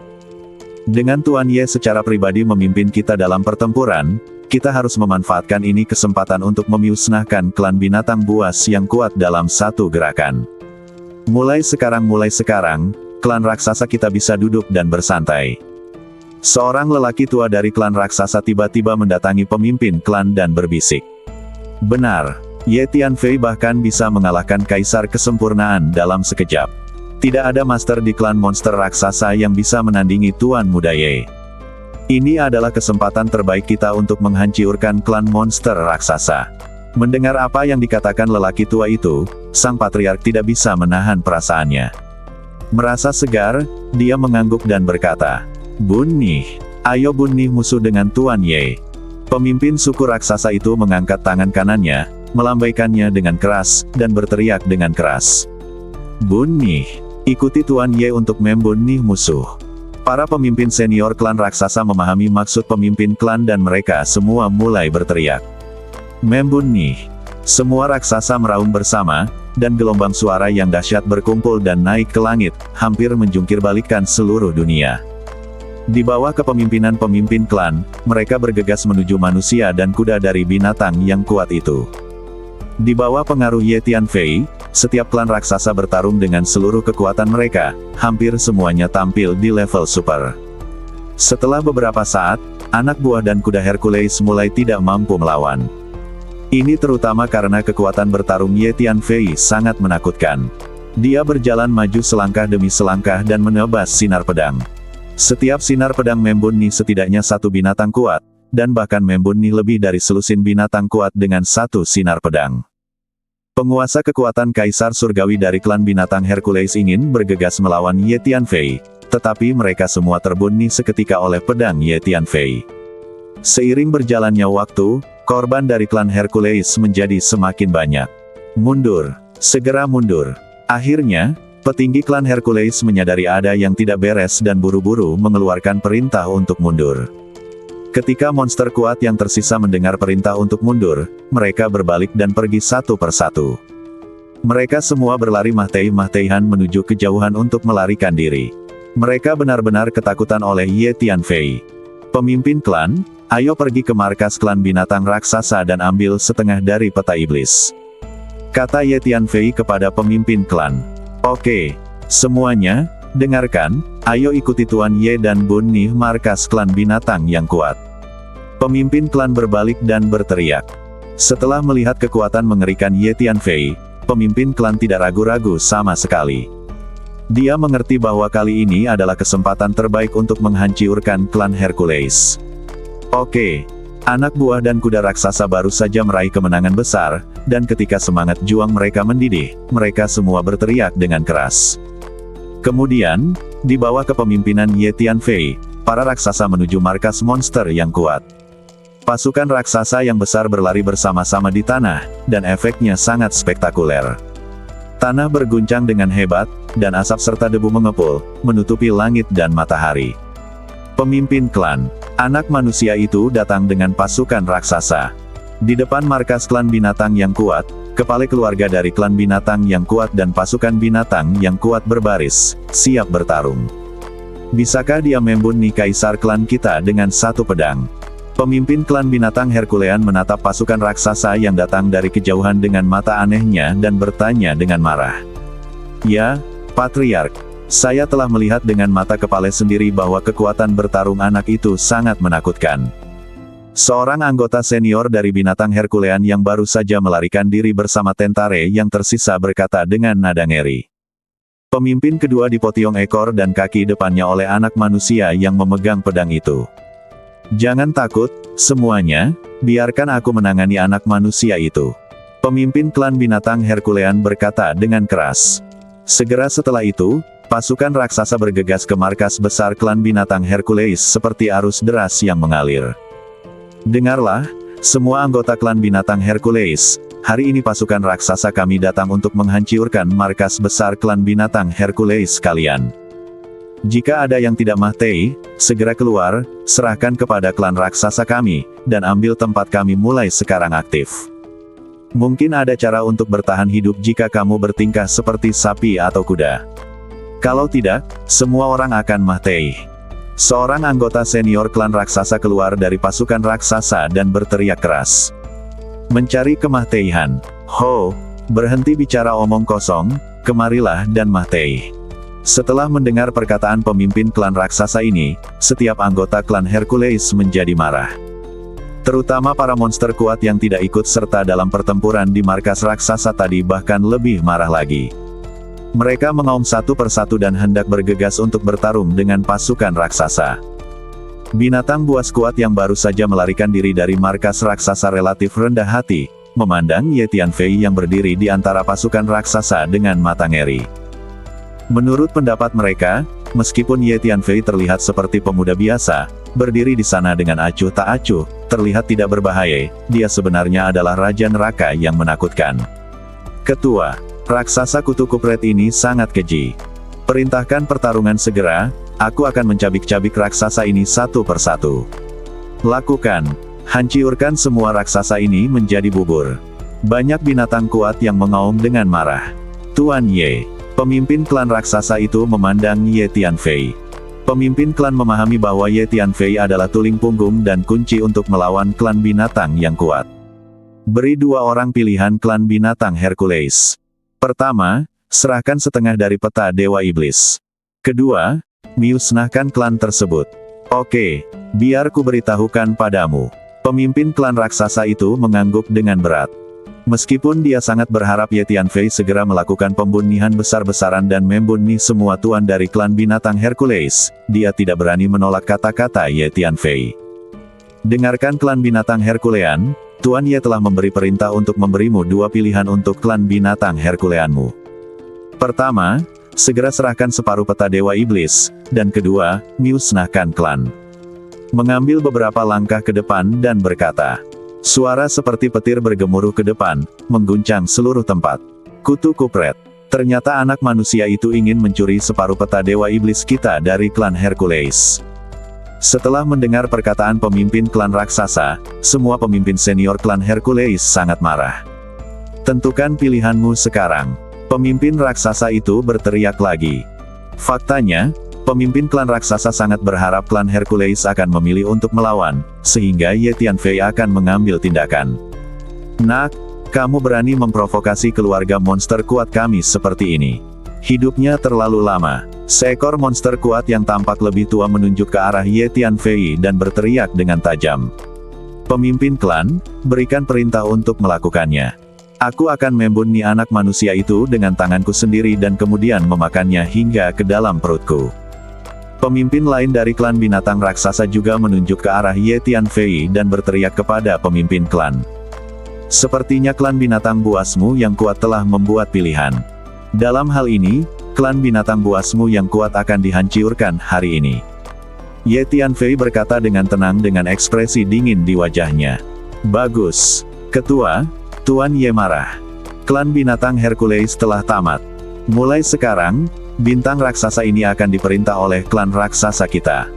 Dengan Tuan Ye secara pribadi memimpin kita dalam pertempuran, kita harus memanfaatkan ini kesempatan untuk memusnahkan klan binatang buas yang kuat dalam satu gerakan. Mulai sekarang, klan raksasa kita bisa duduk dan bersantai. Seorang lelaki tua dari klan raksasa tiba-tiba mendatangi pemimpin klan dan berbisik. Benar, Ye Tianfei bahkan bisa mengalahkan kaisar kesempurnaan dalam sekejap. Tidak ada master di klan monster raksasa yang bisa menandingi Tuan Muda Ye. Ini adalah kesempatan terbaik kita untuk menghancurkan klan monster raksasa. Mendengar apa yang dikatakan lelaki tua itu, sang patriark tidak bisa menahan perasaannya. Merasa segar, dia mengangguk dan berkata, "Bunuh, ayo bunuh musuh dengan Tuan Ye." Pemimpin suku raksasa itu mengangkat tangan kanannya, melambaikannya dengan keras, dan berteriak dengan keras. "Bunuh, ikuti Tuan Ye untuk membunuh musuh." Para pemimpin senior klan raksasa memahami maksud pemimpin klan dan mereka semua mulai berteriak. Membunuh. Semua raksasa meraung bersama, dan gelombang suara yang dahsyat berkumpul dan naik ke langit, hampir menjungkir balikkan seluruh dunia. Di bawah kepemimpinan pemimpin klan, mereka bergegas menuju manusia dan kuda dari binatang yang kuat itu. Di bawah pengaruh Ye Tianfei, setiap klan raksasa bertarung dengan seluruh kekuatan mereka, hampir semuanya tampil di level super. Setelah beberapa saat, anak buah dan kuda Hercules mulai tidak mampu melawan. Ini terutama karena kekuatan bertarung Ye Tianfei sangat menakutkan. Dia berjalan maju selangkah demi selangkah dan menebas sinar pedang. Setiap sinar pedang membunuh setidaknya satu binatang kuat, dan bahkan membunuh lebih dari selusin binatang kuat dengan satu sinar pedang. Penguasa kekuatan Kaisar Surgawi dari klan binatang Hercules ingin bergegas melawan Ye Tianfei, tetapi mereka semua terbunuh seketika oleh pedang Ye Tianfei. Seiring berjalannya waktu, korban dari klan Hercules menjadi semakin banyak. Mundur, segera mundur. Akhirnya, petinggi klan Hercules menyadari ada yang tidak beres dan buru-buru mengeluarkan perintah untuk mundur. Ketika monster kuat yang tersisa mendengar perintah untuk mundur, mereka berbalik dan pergi satu persatu. Mereka semua berlari mahtei-mahteihan menuju kejauhan untuk melarikan diri. Mereka benar-benar ketakutan oleh Ye Tianfei. Pemimpin klan, ayo pergi ke markas klan binatang raksasa dan ambil setengah dari peta iblis. Kata Ye Tianfei kepada pemimpin klan. Oke, semuanya, dengarkan, ayo ikuti Tuan Ye dan bunuh markas klan binatang yang kuat. Pemimpin klan berbalik dan berteriak. Setelah melihat kekuatan mengerikan Ye Tianfei, pemimpin klan tidak ragu-ragu sama sekali. Dia mengerti bahwa kali ini adalah kesempatan terbaik untuk menghancurkan klan Hercules. Oke, anak buah dan kuda raksasa baru saja meraih kemenangan besar, dan ketika semangat juang mereka mendidih, mereka semua berteriak dengan keras. Kemudian, di bawah kepemimpinan Ye Tianfei, para raksasa menuju markas monster yang kuat. Pasukan raksasa yang besar berlari bersama-sama di tanah, dan efeknya sangat spektakuler. Tanah berguncang dengan hebat, dan asap serta debu mengepul, menutupi langit dan matahari. Pemimpin klan, anak manusia itu datang dengan pasukan raksasa. Di depan markas klan binatang yang kuat, kepala keluarga dari klan binatang yang kuat dan pasukan binatang yang kuat berbaris, siap bertarung. Bisakah dia membunuh kaisar klan kita dengan satu pedang? Pemimpin klan binatang Herculean menatap pasukan raksasa yang datang dari kejauhan dengan mata anehnya dan bertanya dengan marah. Ya, Patriark. Saya telah melihat dengan mata kepala sendiri bahwa kekuatan bertarung anak itu sangat menakutkan. Seorang anggota senior dari binatang Herculean yang baru saja melarikan diri bersama tentara yang tersisa berkata dengan nada ngeri. Pemimpin kedua dipotong ekor dan kaki depannya oleh anak manusia yang memegang pedang itu. Jangan takut, semuanya, biarkan aku menangani anak manusia itu. Pemimpin klan binatang Herculean berkata dengan keras. Segera setelah itu, pasukan raksasa bergegas ke markas besar klan binatang Hercules seperti arus deras yang mengalir. Dengarlah, semua anggota klan binatang Hercules, hari ini pasukan raksasa kami datang untuk menghancurkan markas besar klan binatang Hercules kalian. Jika ada yang tidak mati, segera keluar, serahkan kepada klan raksasa kami, dan ambil tempat kami mulai sekarang aktif. Mungkin ada cara untuk bertahan hidup jika kamu bertingkah seperti sapi atau kuda. Kalau tidak, semua orang akan mati. Seorang anggota senior klan raksasa keluar dari pasukan raksasa dan berteriak keras. Mencari kematian. Ho, berhenti bicara omong kosong, kemarilah dan mati. Setelah mendengar perkataan pemimpin klan raksasa ini, setiap anggota klan Hercules menjadi marah. Terutama para monster kuat yang tidak ikut serta dalam pertempuran di markas raksasa tadi bahkan lebih marah lagi. Mereka mengaum satu persatu dan hendak bergegas untuk bertarung dengan pasukan raksasa. Binatang buas kuat yang baru saja melarikan diri dari markas raksasa relatif rendah hati, memandang Ye Tianfei yang berdiri di antara pasukan raksasa dengan mata ngeri. Menurut pendapat mereka, meskipun Ye Tianfei terlihat seperti pemuda biasa, berdiri di sana dengan acuh tak acuh, terlihat tidak berbahaya, dia sebenarnya adalah Raja Neraka yang menakutkan. Ketua, raksasa kutu kupret ini sangat keji. Perintahkan pertarungan segera, aku akan mencabik-cabik raksasa ini satu persatu. Lakukan, hancurkan semua raksasa ini menjadi bubur. Banyak binatang kuat yang mengaum dengan marah. Tuan Ye. Pemimpin klan raksasa itu memandang Ye Tianfei. Pemimpin klan memahami bahwa Ye Tianfei adalah tulang punggung dan kunci untuk melawan klan binatang yang kuat. Beri dua orang pilihan klan binatang Hercules. Pertama, serahkan setengah dari peta Dewa Iblis. Kedua, musnahkan klan tersebut. Oke, biar ku beritahukan padamu. Pemimpin klan raksasa itu mengangguk dengan berat. Meskipun dia sangat berharap Ye Tianfei segera melakukan pembunuhan besar-besaran dan membunuh semua tuan dari klan binatang Hercules, dia tidak berani menolak kata-kata Ye Tianfei. Dengarkan klan binatang Herculean, Tuan Ye telah memberi perintah untuk memberimu dua pilihan untuk klan binatang Herculeanmu. Pertama, segera serahkan separuh peta Dewa Iblis, dan kedua, musnahkan klan. Mengambil beberapa langkah ke depan dan berkata. Suara seperti petir bergemuruh ke depan, mengguncang seluruh tempat. Kutu kupret. Ternyata anak manusia itu ingin mencuri separuh peta Dewa Iblis kita dari klan Hercules. Setelah mendengar perkataan pemimpin klan raksasa, semua pemimpin senior klan Hercules sangat marah. Tentukan pilihanmu sekarang. Pemimpin raksasa itu berteriak lagi. Faktanya, pemimpin klan raksasa sangat berharap klan Hercules akan memilih untuk melawan, sehingga Ye Tianfei akan mengambil tindakan. Nak, kamu berani memprovokasi keluarga monster kuat kami seperti ini. Hidupnya terlalu lama. Seekor monster kuat yang tampak lebih tua menunjuk ke arah Ye Tianfei dan berteriak dengan tajam. Pemimpin klan, berikan perintah untuk melakukannya. Aku akan membunuh anak manusia itu dengan tanganku sendiri dan kemudian memakannya hingga ke dalam perutku. Pemimpin lain dari klan binatang raksasa juga menunjuk ke arah Ye Tianfei dan berteriak kepada pemimpin klan. Sepertinya klan binatang buasmu yang kuat telah membuat pilihan. Dalam hal ini, klan binatang buasmu yang kuat akan dihancurkan hari ini. Ye Tianfei berkata dengan tenang dengan ekspresi dingin di wajahnya. Bagus. Ketua, Tuan Ye marah. Klan binatang Hercules telah tamat. Mulai sekarang, bintang raksasa ini akan diperintah oleh klan raksasa kita.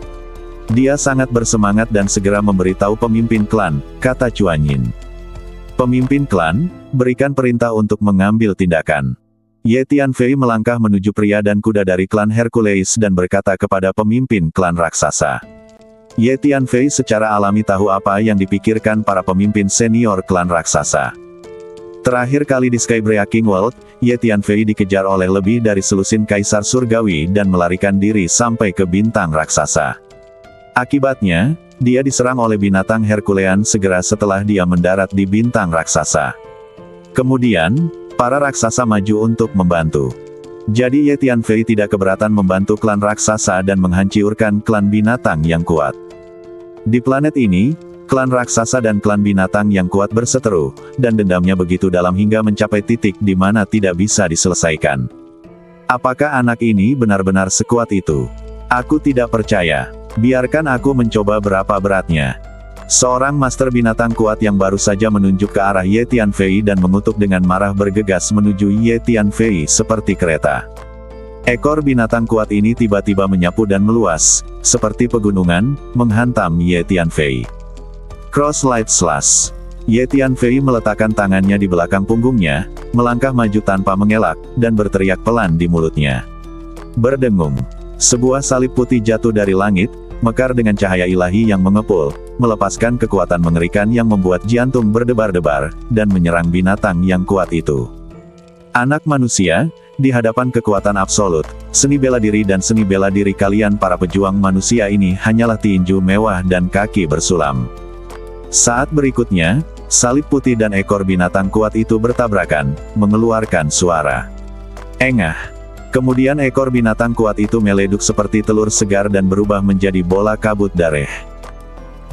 Dia sangat bersemangat dan segera memberitahu pemimpin klan, kata Chuan Yin. Pemimpin klan, berikan perintah untuk mengambil tindakan. Ye Tianfei melangkah menuju pria dan kuda dari klan Hercules dan berkata kepada pemimpin klan raksasa. Ye Tianfei secara alami tahu apa yang dipikirkan para pemimpin senior klan raksasa. Terakhir kali di Skybreaking World, Ye Tianfei dikejar oleh lebih dari selusin kaisar surgawi dan melarikan diri sampai ke bintang raksasa. Akibatnya, dia diserang oleh binatang Herculean segera setelah dia mendarat di bintang raksasa. Kemudian, para raksasa maju untuk membantu. Jadi Ye Tianfei tidak keberatan membantu klan raksasa dan menghancurkan klan binatang yang kuat. Di planet ini, klan raksasa dan klan binatang yang kuat berseteru, dan dendamnya begitu dalam hingga mencapai titik di mana tidak bisa diselesaikan. Apakah anak ini benar-benar sekuat itu? Aku tidak percaya. Biarkan aku mencoba berapa beratnya. Seorang master binatang kuat yang baru saja menunjuk ke arah Ye Tianfei dan mengutuk dengan marah bergegas menuju Ye Tianfei seperti kereta. Ekor binatang kuat ini tiba-tiba menyapu dan meluas, seperti pegunungan, menghantam Ye Tianfei. Cross Light Slash. Ye Tianfei meletakkan tangannya di belakang punggungnya, melangkah maju tanpa mengelak, dan berteriak pelan di mulutnya. Berdengung. Sebuah salib putih jatuh dari langit, mekar dengan cahaya ilahi yang mengepul, melepaskan kekuatan mengerikan yang membuat jantung berdebar-debar, dan menyerang binatang yang kuat itu. Anak manusia, di hadapan kekuatan absolut, seni bela diri dan seni bela diri kalian para pejuang manusia ini hanyalah tinju mewah dan kaki bersulam. Saat berikutnya, salib putih dan ekor binatang kuat itu bertabrakan, mengeluarkan suara engah. Kemudian ekor binatang kuat itu meleduk seperti telur segar dan berubah menjadi bola kabut darah.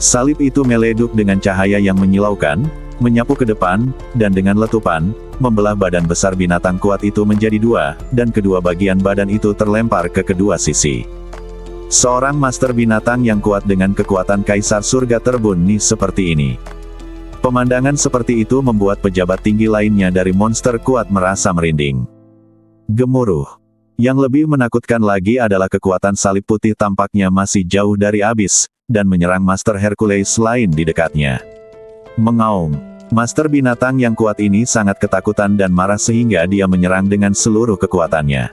Salib itu meleduk dengan cahaya yang menyilaukan, menyapu ke depan, dan dengan letupan, membelah badan besar binatang kuat itu menjadi dua, dan kedua bagian badan itu terlempar ke kedua sisi. Seorang master binatang yang kuat dengan kekuatan kaisar surga terbuni seperti ini. Pemandangan seperti itu membuat pejabat tinggi lainnya dari monster kuat merasa merinding. Gemuruh. Yang lebih menakutkan lagi adalah kekuatan salib putih tampaknya masih jauh dari habis, dan menyerang Master Hercules lain di dekatnya. Mengaum. Master binatang yang kuat ini sangat ketakutan dan marah sehingga dia menyerang dengan seluruh kekuatannya.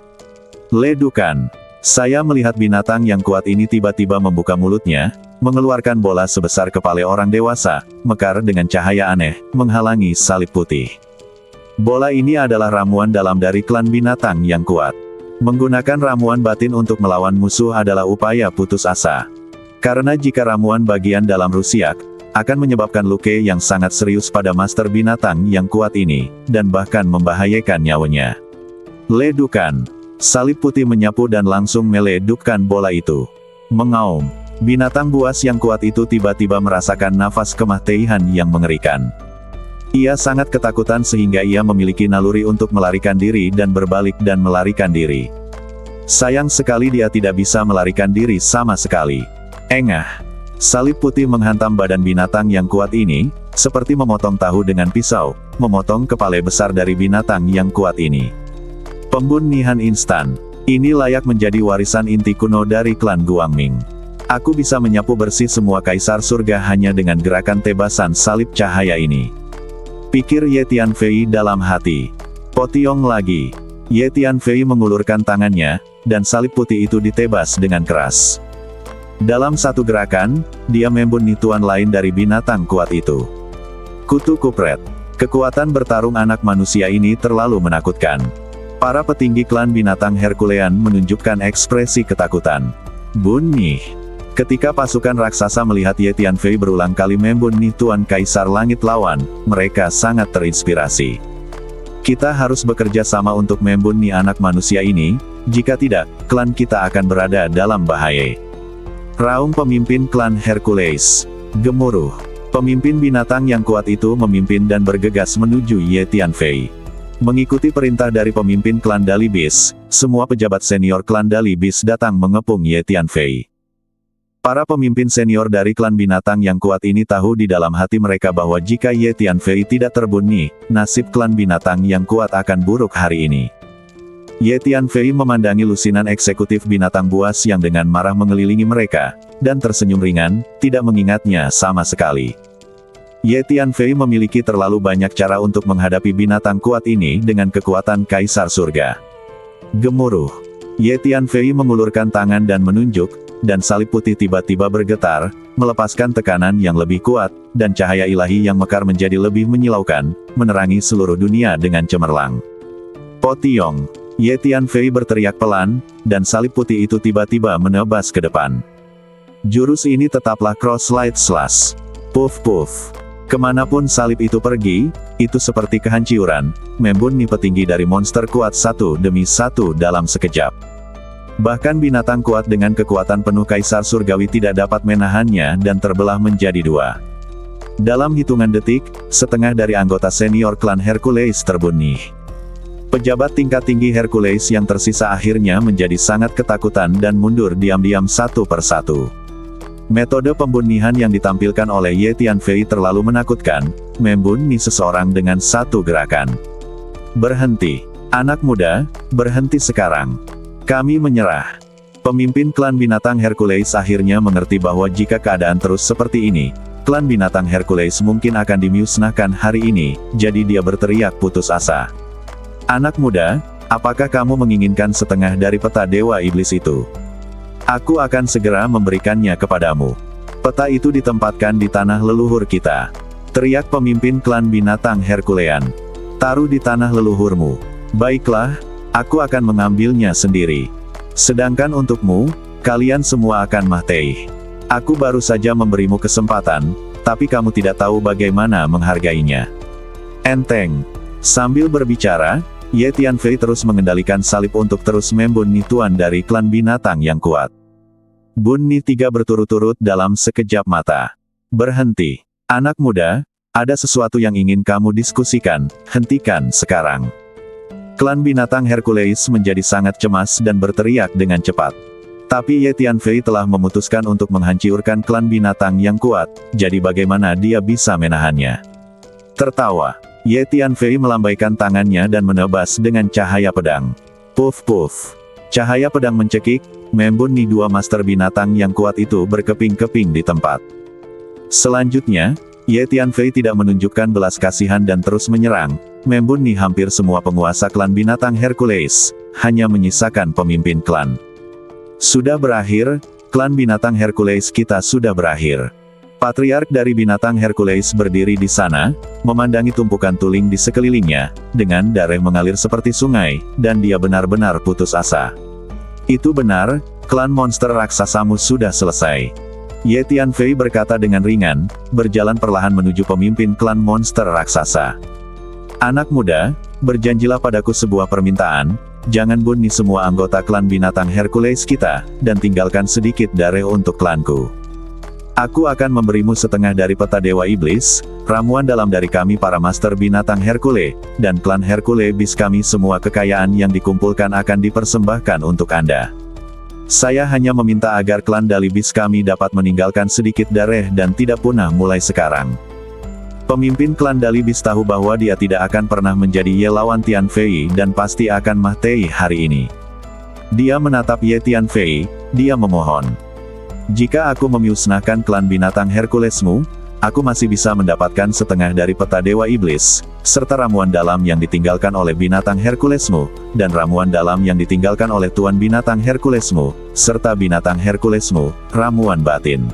Ledukan. Saya melihat binatang yang kuat ini tiba-tiba membuka mulutnya, mengeluarkan bola sebesar kepala orang dewasa, mekar dengan cahaya aneh, menghalangi salib putih. Bola ini adalah ramuan dalam dari klan binatang yang kuat. Menggunakan ramuan batin untuk melawan musuh adalah upaya putus asa. Karena jika ramuan bagian dalam rusiak, akan menyebabkan luka yang sangat serius pada master binatang yang kuat ini, dan bahkan membahayakan nyawanya. Ledukan. Salib putih menyapu dan langsung meledukkan bola itu. Mengaum. Binatang buas yang kuat itu tiba-tiba merasakan nafas kematian yang mengerikan. Ia sangat ketakutan sehingga ia memiliki naluri untuk melarikan diri dan berbalik dan melarikan diri. Sayang sekali dia tidak bisa melarikan diri sama sekali. Engah. Salib putih menghantam badan binatang yang kuat ini, seperti memotong tahu dengan pisau, memotong kepala besar dari binatang yang kuat ini. Pembunihan instan. Ini layak menjadi warisan inti kuno dari klan Guangming. Aku bisa menyapu bersih semua kaisar surga hanya dengan gerakan tebasan salib cahaya ini. Pikir Ye Tianfei dalam hati. Potiong lagi. Ye Tianfei mengulurkan tangannya, dan salib putih itu ditebas dengan keras. Dalam satu gerakan, dia membunuh tuan lain dari binatang kuat itu. Kutu kupret. Kekuatan bertarung anak manusia ini terlalu menakutkan. Para petinggi klan binatang Herculean menunjukkan ekspresi ketakutan. Bunyi. Ketika pasukan raksasa melihat Ye Tianfei berulang kali membunuh Tuan Kaisar Langit lawan, mereka sangat terinspirasi. Kita harus bekerja sama untuk membunuh anak manusia ini, jika tidak, klan kita akan berada dalam bahaya. Raung pemimpin klan Hercules. Gemuruh. Pemimpin binatang yang kuat itu memimpin dan bergegas menuju Ye Tianfei. Mengikuti perintah dari pemimpin klan Dalibis, semua pejabat senior klan Dalibis datang mengepung Ye Tianfei. Para pemimpin senior dari klan binatang yang kuat ini tahu di dalam hati mereka bahwa jika Ye Tianfei tidak terbunuh, nasib klan binatang yang kuat akan buruk hari ini. Ye Tianfei memandangi lusinan eksekutif binatang buas yang dengan marah mengelilingi mereka, dan tersenyum ringan, tidak mengingatnya sama sekali. Ye Tianfei memiliki terlalu banyak cara untuk menghadapi binatang kuat ini dengan kekuatan Kaisar Surga. Gemuruh. Ye Tianfei mengulurkan tangan dan menunjuk, dan salib putih tiba-tiba bergetar, melepaskan tekanan yang lebih kuat, dan cahaya ilahi yang mekar menjadi lebih menyilaukan, menerangi seluruh dunia dengan cemerlang. Potiong, Ye Tianfei berteriak pelan, dan salib putih itu tiba-tiba menebas ke depan. Jurus ini tetaplah Cross Light Slash. Puff puff. Kemanapun salib itu pergi, itu seperti kehancuran, membuni petinggi dari monster kuat satu demi satu dalam sekejap. Bahkan binatang kuat dengan kekuatan penuh Kaisar Surgawi tidak dapat menahannya dan terbelah menjadi dua. Dalam hitungan detik, setengah dari anggota senior klan Hercules terbunuh. Pejabat tingkat tinggi Hercules yang tersisa akhirnya menjadi sangat ketakutan dan mundur diam-diam satu persatu. Metode pembunuhan yang ditampilkan oleh Ye Tianfei terlalu menakutkan, membunuh seseorang dengan satu gerakan. Berhenti. Anak muda, berhenti sekarang. Kami menyerah. Pemimpin klan binatang Hercules akhirnya mengerti bahwa jika keadaan terus seperti ini, klan binatang Hercules mungkin akan dimusnahkan hari ini, jadi dia berteriak putus asa. Anak muda, apakah kamu menginginkan setengah dari peta Dewa Iblis itu? Aku akan segera memberikannya kepadamu. Peta itu ditempatkan di tanah leluhur kita. Teriak pemimpin klan binatang Herculean. Taruh di tanah leluhurmu. Baiklah, aku akan mengambilnya sendiri. Sedangkan untukmu, kalian semua akan mati. Aku baru saja memberimu kesempatan, tapi kamu tidak tahu bagaimana menghargainya. Enteng. Sambil berbicara, Ye Tianfei terus mengendalikan salib untuk terus membunuh tuan dari klan binatang yang kuat. Bunuh 3 berturut-turut dalam sekejap mata. Berhenti. Anak muda, ada sesuatu yang ingin kamu diskusikan, hentikan sekarang. Klan binatang Hercules menjadi sangat cemas dan berteriak dengan cepat. Tapi Ye Tianfei telah memutuskan untuk menghancurkan klan binatang yang kuat, jadi bagaimana dia bisa menahannya? Tertawa. Ye Tianfei melambaikan tangannya dan menebas dengan cahaya pedang. Puff puff. Cahaya pedang mencekik, membunuh 2 master binatang yang kuat itu berkeping-keping di tempat. Selanjutnya, Ye Tianfei tidak menunjukkan belas kasihan dan terus menyerang, membunuh hampir semua penguasa klan binatang Hercules, hanya menyisakan pemimpin klan. Sudah berakhir, klan binatang Hercules kita sudah berakhir. Patriark dari binatang Hercules berdiri di sana, memandangi tumpukan tuling di sekelilingnya, dengan darah mengalir seperti sungai, dan dia benar-benar putus asa. Itu benar, klan monster raksasamu sudah selesai. Ye Tianfei berkata dengan ringan, berjalan perlahan menuju pemimpin klan monster raksasa. Anak muda, berjanjilah padaku sebuah permintaan, jangan bunuh semua anggota klan binatang Hercules kita, dan tinggalkan sedikit darah untuk klanku. Aku akan memberimu setengah dari peta Dewa Iblis, ramuan dalam dari kami para master binatang Hercules, dan klan Hercules bis kami semua kekayaan yang dikumpulkan akan dipersembahkan untuk Anda. Saya hanya meminta agar klan Dalibis kami dapat meninggalkan sedikit darah dan tidak punah mulai sekarang. Pemimpin klan Dalibis tahu bahwa dia tidak akan pernah menjadi Ye lawan Tianfei dan pasti akan mati hari ini. Dia menatap Ye Tianfei, dia memohon. Jika aku memusnahkan klan binatang Herculesmu, aku masih bisa mendapatkan setengah dari peta Dewa Iblis, serta ramuan dalam yang ditinggalkan oleh binatang Herculesmu, dan ramuan dalam yang ditinggalkan oleh tuan binatang Herculesmu, serta binatang Herculesmu, ramuan batin.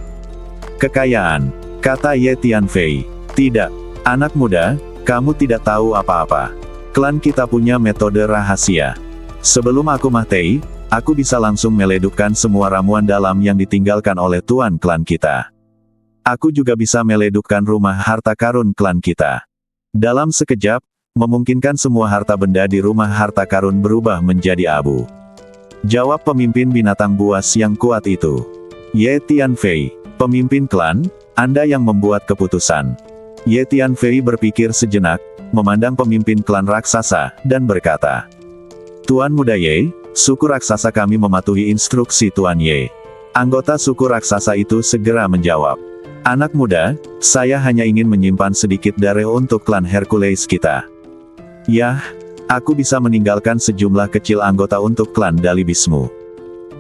Kekayaan, kata Ye Tianfei. Tidak, anak muda, kamu tidak tahu apa-apa. Klan kita punya metode rahasia. Sebelum aku mati, aku bisa langsung meledupkan semua ramuan dalam yang ditinggalkan oleh tuan klan kita. Aku juga bisa meledupkan rumah harta karun klan kita. Dalam sekejap, memungkinkan semua harta benda di rumah harta karun berubah menjadi abu. Jawab pemimpin binatang buas yang kuat itu. Ye Tianfei, pemimpin klan, Anda yang membuat keputusan. Ye Tianfei berpikir sejenak, memandang pemimpin klan raksasa, dan berkata, Tuan Muda Ye, suku raksasa kami mematuhi instruksi Tuan Ye. Anggota suku raksasa itu segera menjawab, Anak muda, saya hanya ingin menyimpan sedikit darah untuk klan Hercules kita. Yah, aku bisa meninggalkan sejumlah kecil anggota untuk klan Dalibismu.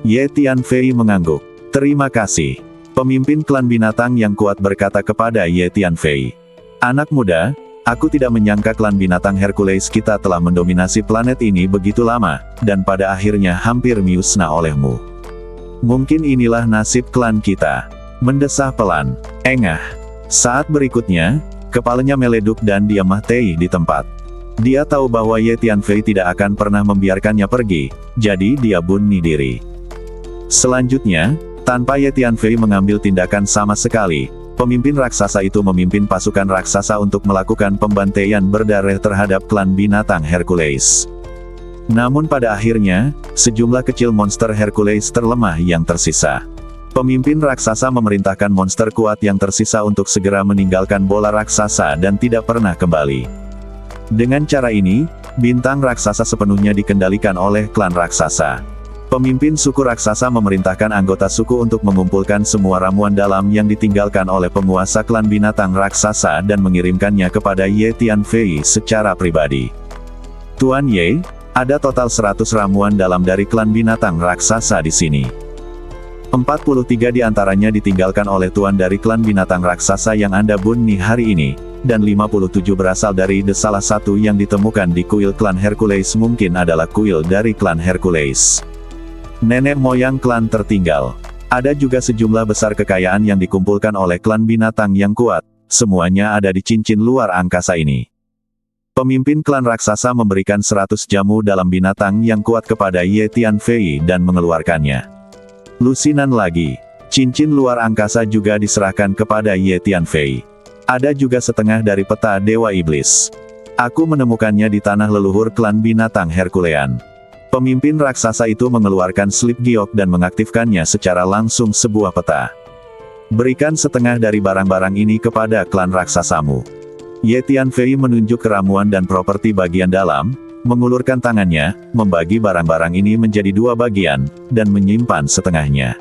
Ye Tianfei mengangguk. Terima kasih. Pemimpin klan binatang yang kuat berkata kepada Ye Tianfei. Anak muda, aku tidak menyangka klan binatang Hercules kita telah mendominasi planet ini begitu lama, dan pada akhirnya hampir musnah olehmu. Mungkin inilah nasib klan kita. Mendesah pelan. Engah. Saat berikutnya, kepalanya meleduk dan dia mati di tempat. Dia tahu bahwa Ye Tianfei tidak akan pernah membiarkannya pergi, jadi dia bunuh diri. Selanjutnya, tanpa Ye Tianfei mengambil tindakan sama sekali, pemimpin raksasa itu memimpin pasukan raksasa untuk melakukan pembantaian berdarah terhadap klan binatang Hercules. Namun pada akhirnya, sejumlah kecil monster Hercules terlemah yang tersisa. Pemimpin raksasa memerintahkan monster kuat yang tersisa untuk segera meninggalkan bola raksasa dan tidak pernah kembali. Dengan cara ini, bintang raksasa sepenuhnya dikendalikan oleh klan raksasa. Pemimpin suku raksasa memerintahkan anggota suku untuk mengumpulkan semua ramuan dalam yang ditinggalkan oleh penguasa klan binatang raksasa dan mengirimkannya kepada Ye Tianfei secara pribadi. Tuan Ye, ada total 100 ramuan dalam dari klan binatang raksasa di sini. 43 diantaranya ditinggalkan oleh tuan dari klan binatang raksasa yang Anda bunuh hari ini, dan 57 berasal dari salah satu yang ditemukan di kuil klan Hercules mungkin adalah kuil dari klan Hercules. Nenek moyang klan tertinggal. Ada juga sejumlah besar kekayaan yang dikumpulkan oleh klan binatang yang kuat, semuanya ada di cincin luar angkasa ini. Pemimpin klan raksasa memberikan 100 jamu dalam binatang yang kuat kepada Ye Tianfei dan mengeluarkannya. Lusinan lagi, cincin luar angkasa juga diserahkan kepada Ye Tianfei. Ada juga setengah dari peta Dewa Iblis. Aku menemukannya di tanah leluhur klan binatang Herculean. Pemimpin raksasa itu mengeluarkan slip giok dan mengaktifkannya secara langsung sebuah peta. Berikan setengah dari barang-barang ini kepada klan raksasamu. Ye Tianfei menunjuk ramuan dan properti bagian dalam, mengulurkan tangannya, membagi barang-barang ini menjadi 2 bagian, dan menyimpan setengahnya.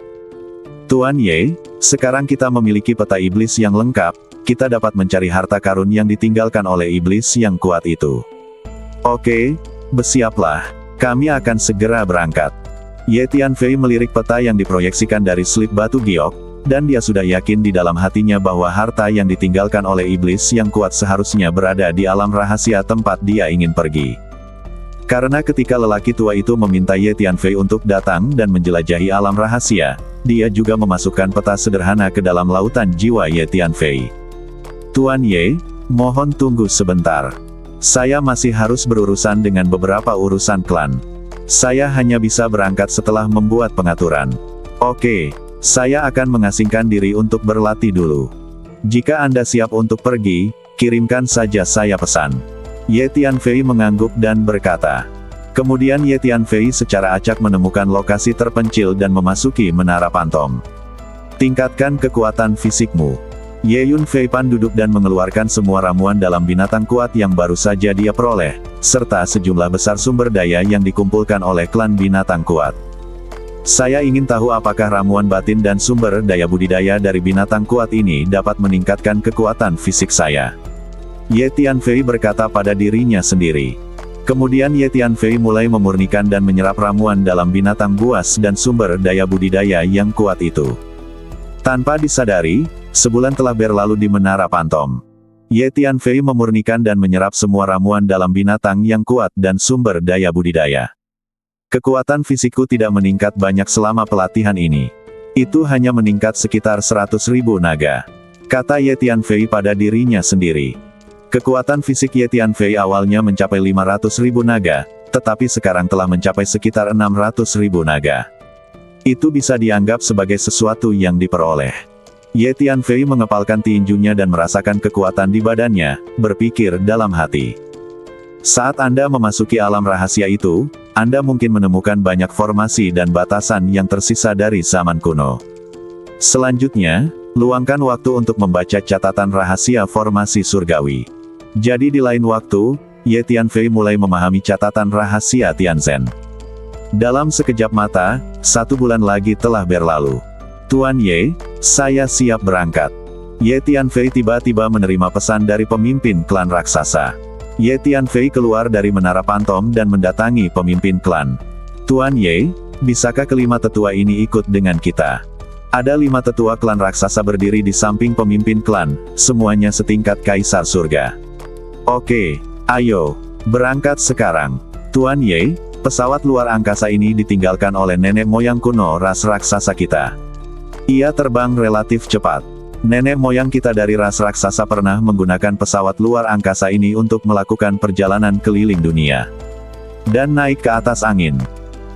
Tuan Ye, sekarang kita memiliki peta iblis yang lengkap, kita dapat mencari harta karun yang ditinggalkan oleh iblis yang kuat itu. Oke, bersiaplah, kami akan segera berangkat. Ye Tianfei melirik peta yang diproyeksikan dari slip batu giok, dan dia sudah yakin di dalam hatinya bahwa harta yang ditinggalkan oleh iblis yang kuat seharusnya berada di alam rahasia tempat dia ingin pergi. Karena ketika lelaki tua itu meminta Ye Tianfei untuk datang dan menjelajahi alam rahasia, dia juga memasukkan peta sederhana ke dalam lautan jiwa Ye Tianfei. Tuan Ye, mohon tunggu sebentar. Saya masih harus berurusan dengan beberapa urusan klan. Saya hanya bisa berangkat setelah membuat pengaturan. Oke, saya akan mengasingkan diri untuk berlatih dulu. Jika Anda siap untuk pergi, kirimkan saja saya pesan. Ye Tianfei mengangguk dan berkata. Kemudian Ye Tianfei secara acak menemukan lokasi terpencil dan memasuki menara pantom. Tingkatkan kekuatan fisikmu. Ye Yunfei Pan duduk dan mengeluarkan semua ramuan dalam binatang kuat yang baru saja dia peroleh, serta sejumlah besar sumber daya yang dikumpulkan oleh klan binatang kuat. Saya ingin tahu apakah ramuan batin dan sumber daya budidaya dari binatang kuat ini dapat meningkatkan kekuatan fisik saya. Ye Tianfei berkata pada dirinya sendiri. Kemudian Ye Tianfei mulai memurnikan dan menyerap ramuan dalam binatang buas dan sumber daya budidaya yang kuat itu. Tanpa disadari, sebulan telah berlalu di menara pantom. Ye Tianfei memurnikan dan menyerap semua ramuan dalam binatang yang kuat dan sumber daya budidaya. Kekuatan fisikku tidak meningkat banyak selama pelatihan ini. Itu hanya meningkat sekitar 100.000 naga. Kata Ye Tianfei pada dirinya sendiri. Kekuatan fisik Ye Tianfei awalnya mencapai 500.000 naga, tetapi sekarang telah mencapai sekitar 600.000 naga. Itu bisa dianggap sebagai sesuatu yang diperoleh. Ye Tianfei mengepalkan tinjunya dan merasakan kekuatan di badannya, berpikir dalam hati. Saat Anda memasuki alam rahasia itu, Anda mungkin menemukan banyak formasi dan batasan yang tersisa dari zaman kuno. Selanjutnya, luangkan waktu untuk membaca catatan rahasia formasi surgawi. Jadi di lain waktu, Ye Tianfei mulai memahami catatan rahasia Tianzhen. Dalam sekejap mata, 1 bulan lagi telah berlalu. Tuan Ye, saya siap berangkat. Ye Tianfei tiba-tiba menerima pesan dari pemimpin klan raksasa. Ye Tianfei keluar dari menara pantom dan mendatangi pemimpin klan. Tuan Ye, bisakah kelima tetua ini ikut dengan kita? Ada 5 tetua klan raksasa berdiri di samping pemimpin klan, semuanya setingkat kaisar surga. Oke, ayo, berangkat sekarang. Tuan Ye, Pesawat luar angkasa ini ditinggalkan oleh nenek moyang kuno ras raksasa kita. Ia terbang relatif cepat. Nenek moyang kita dari ras raksasa pernah menggunakan pesawat luar angkasa ini untuk melakukan perjalanan keliling dunia dan naik ke atas angin.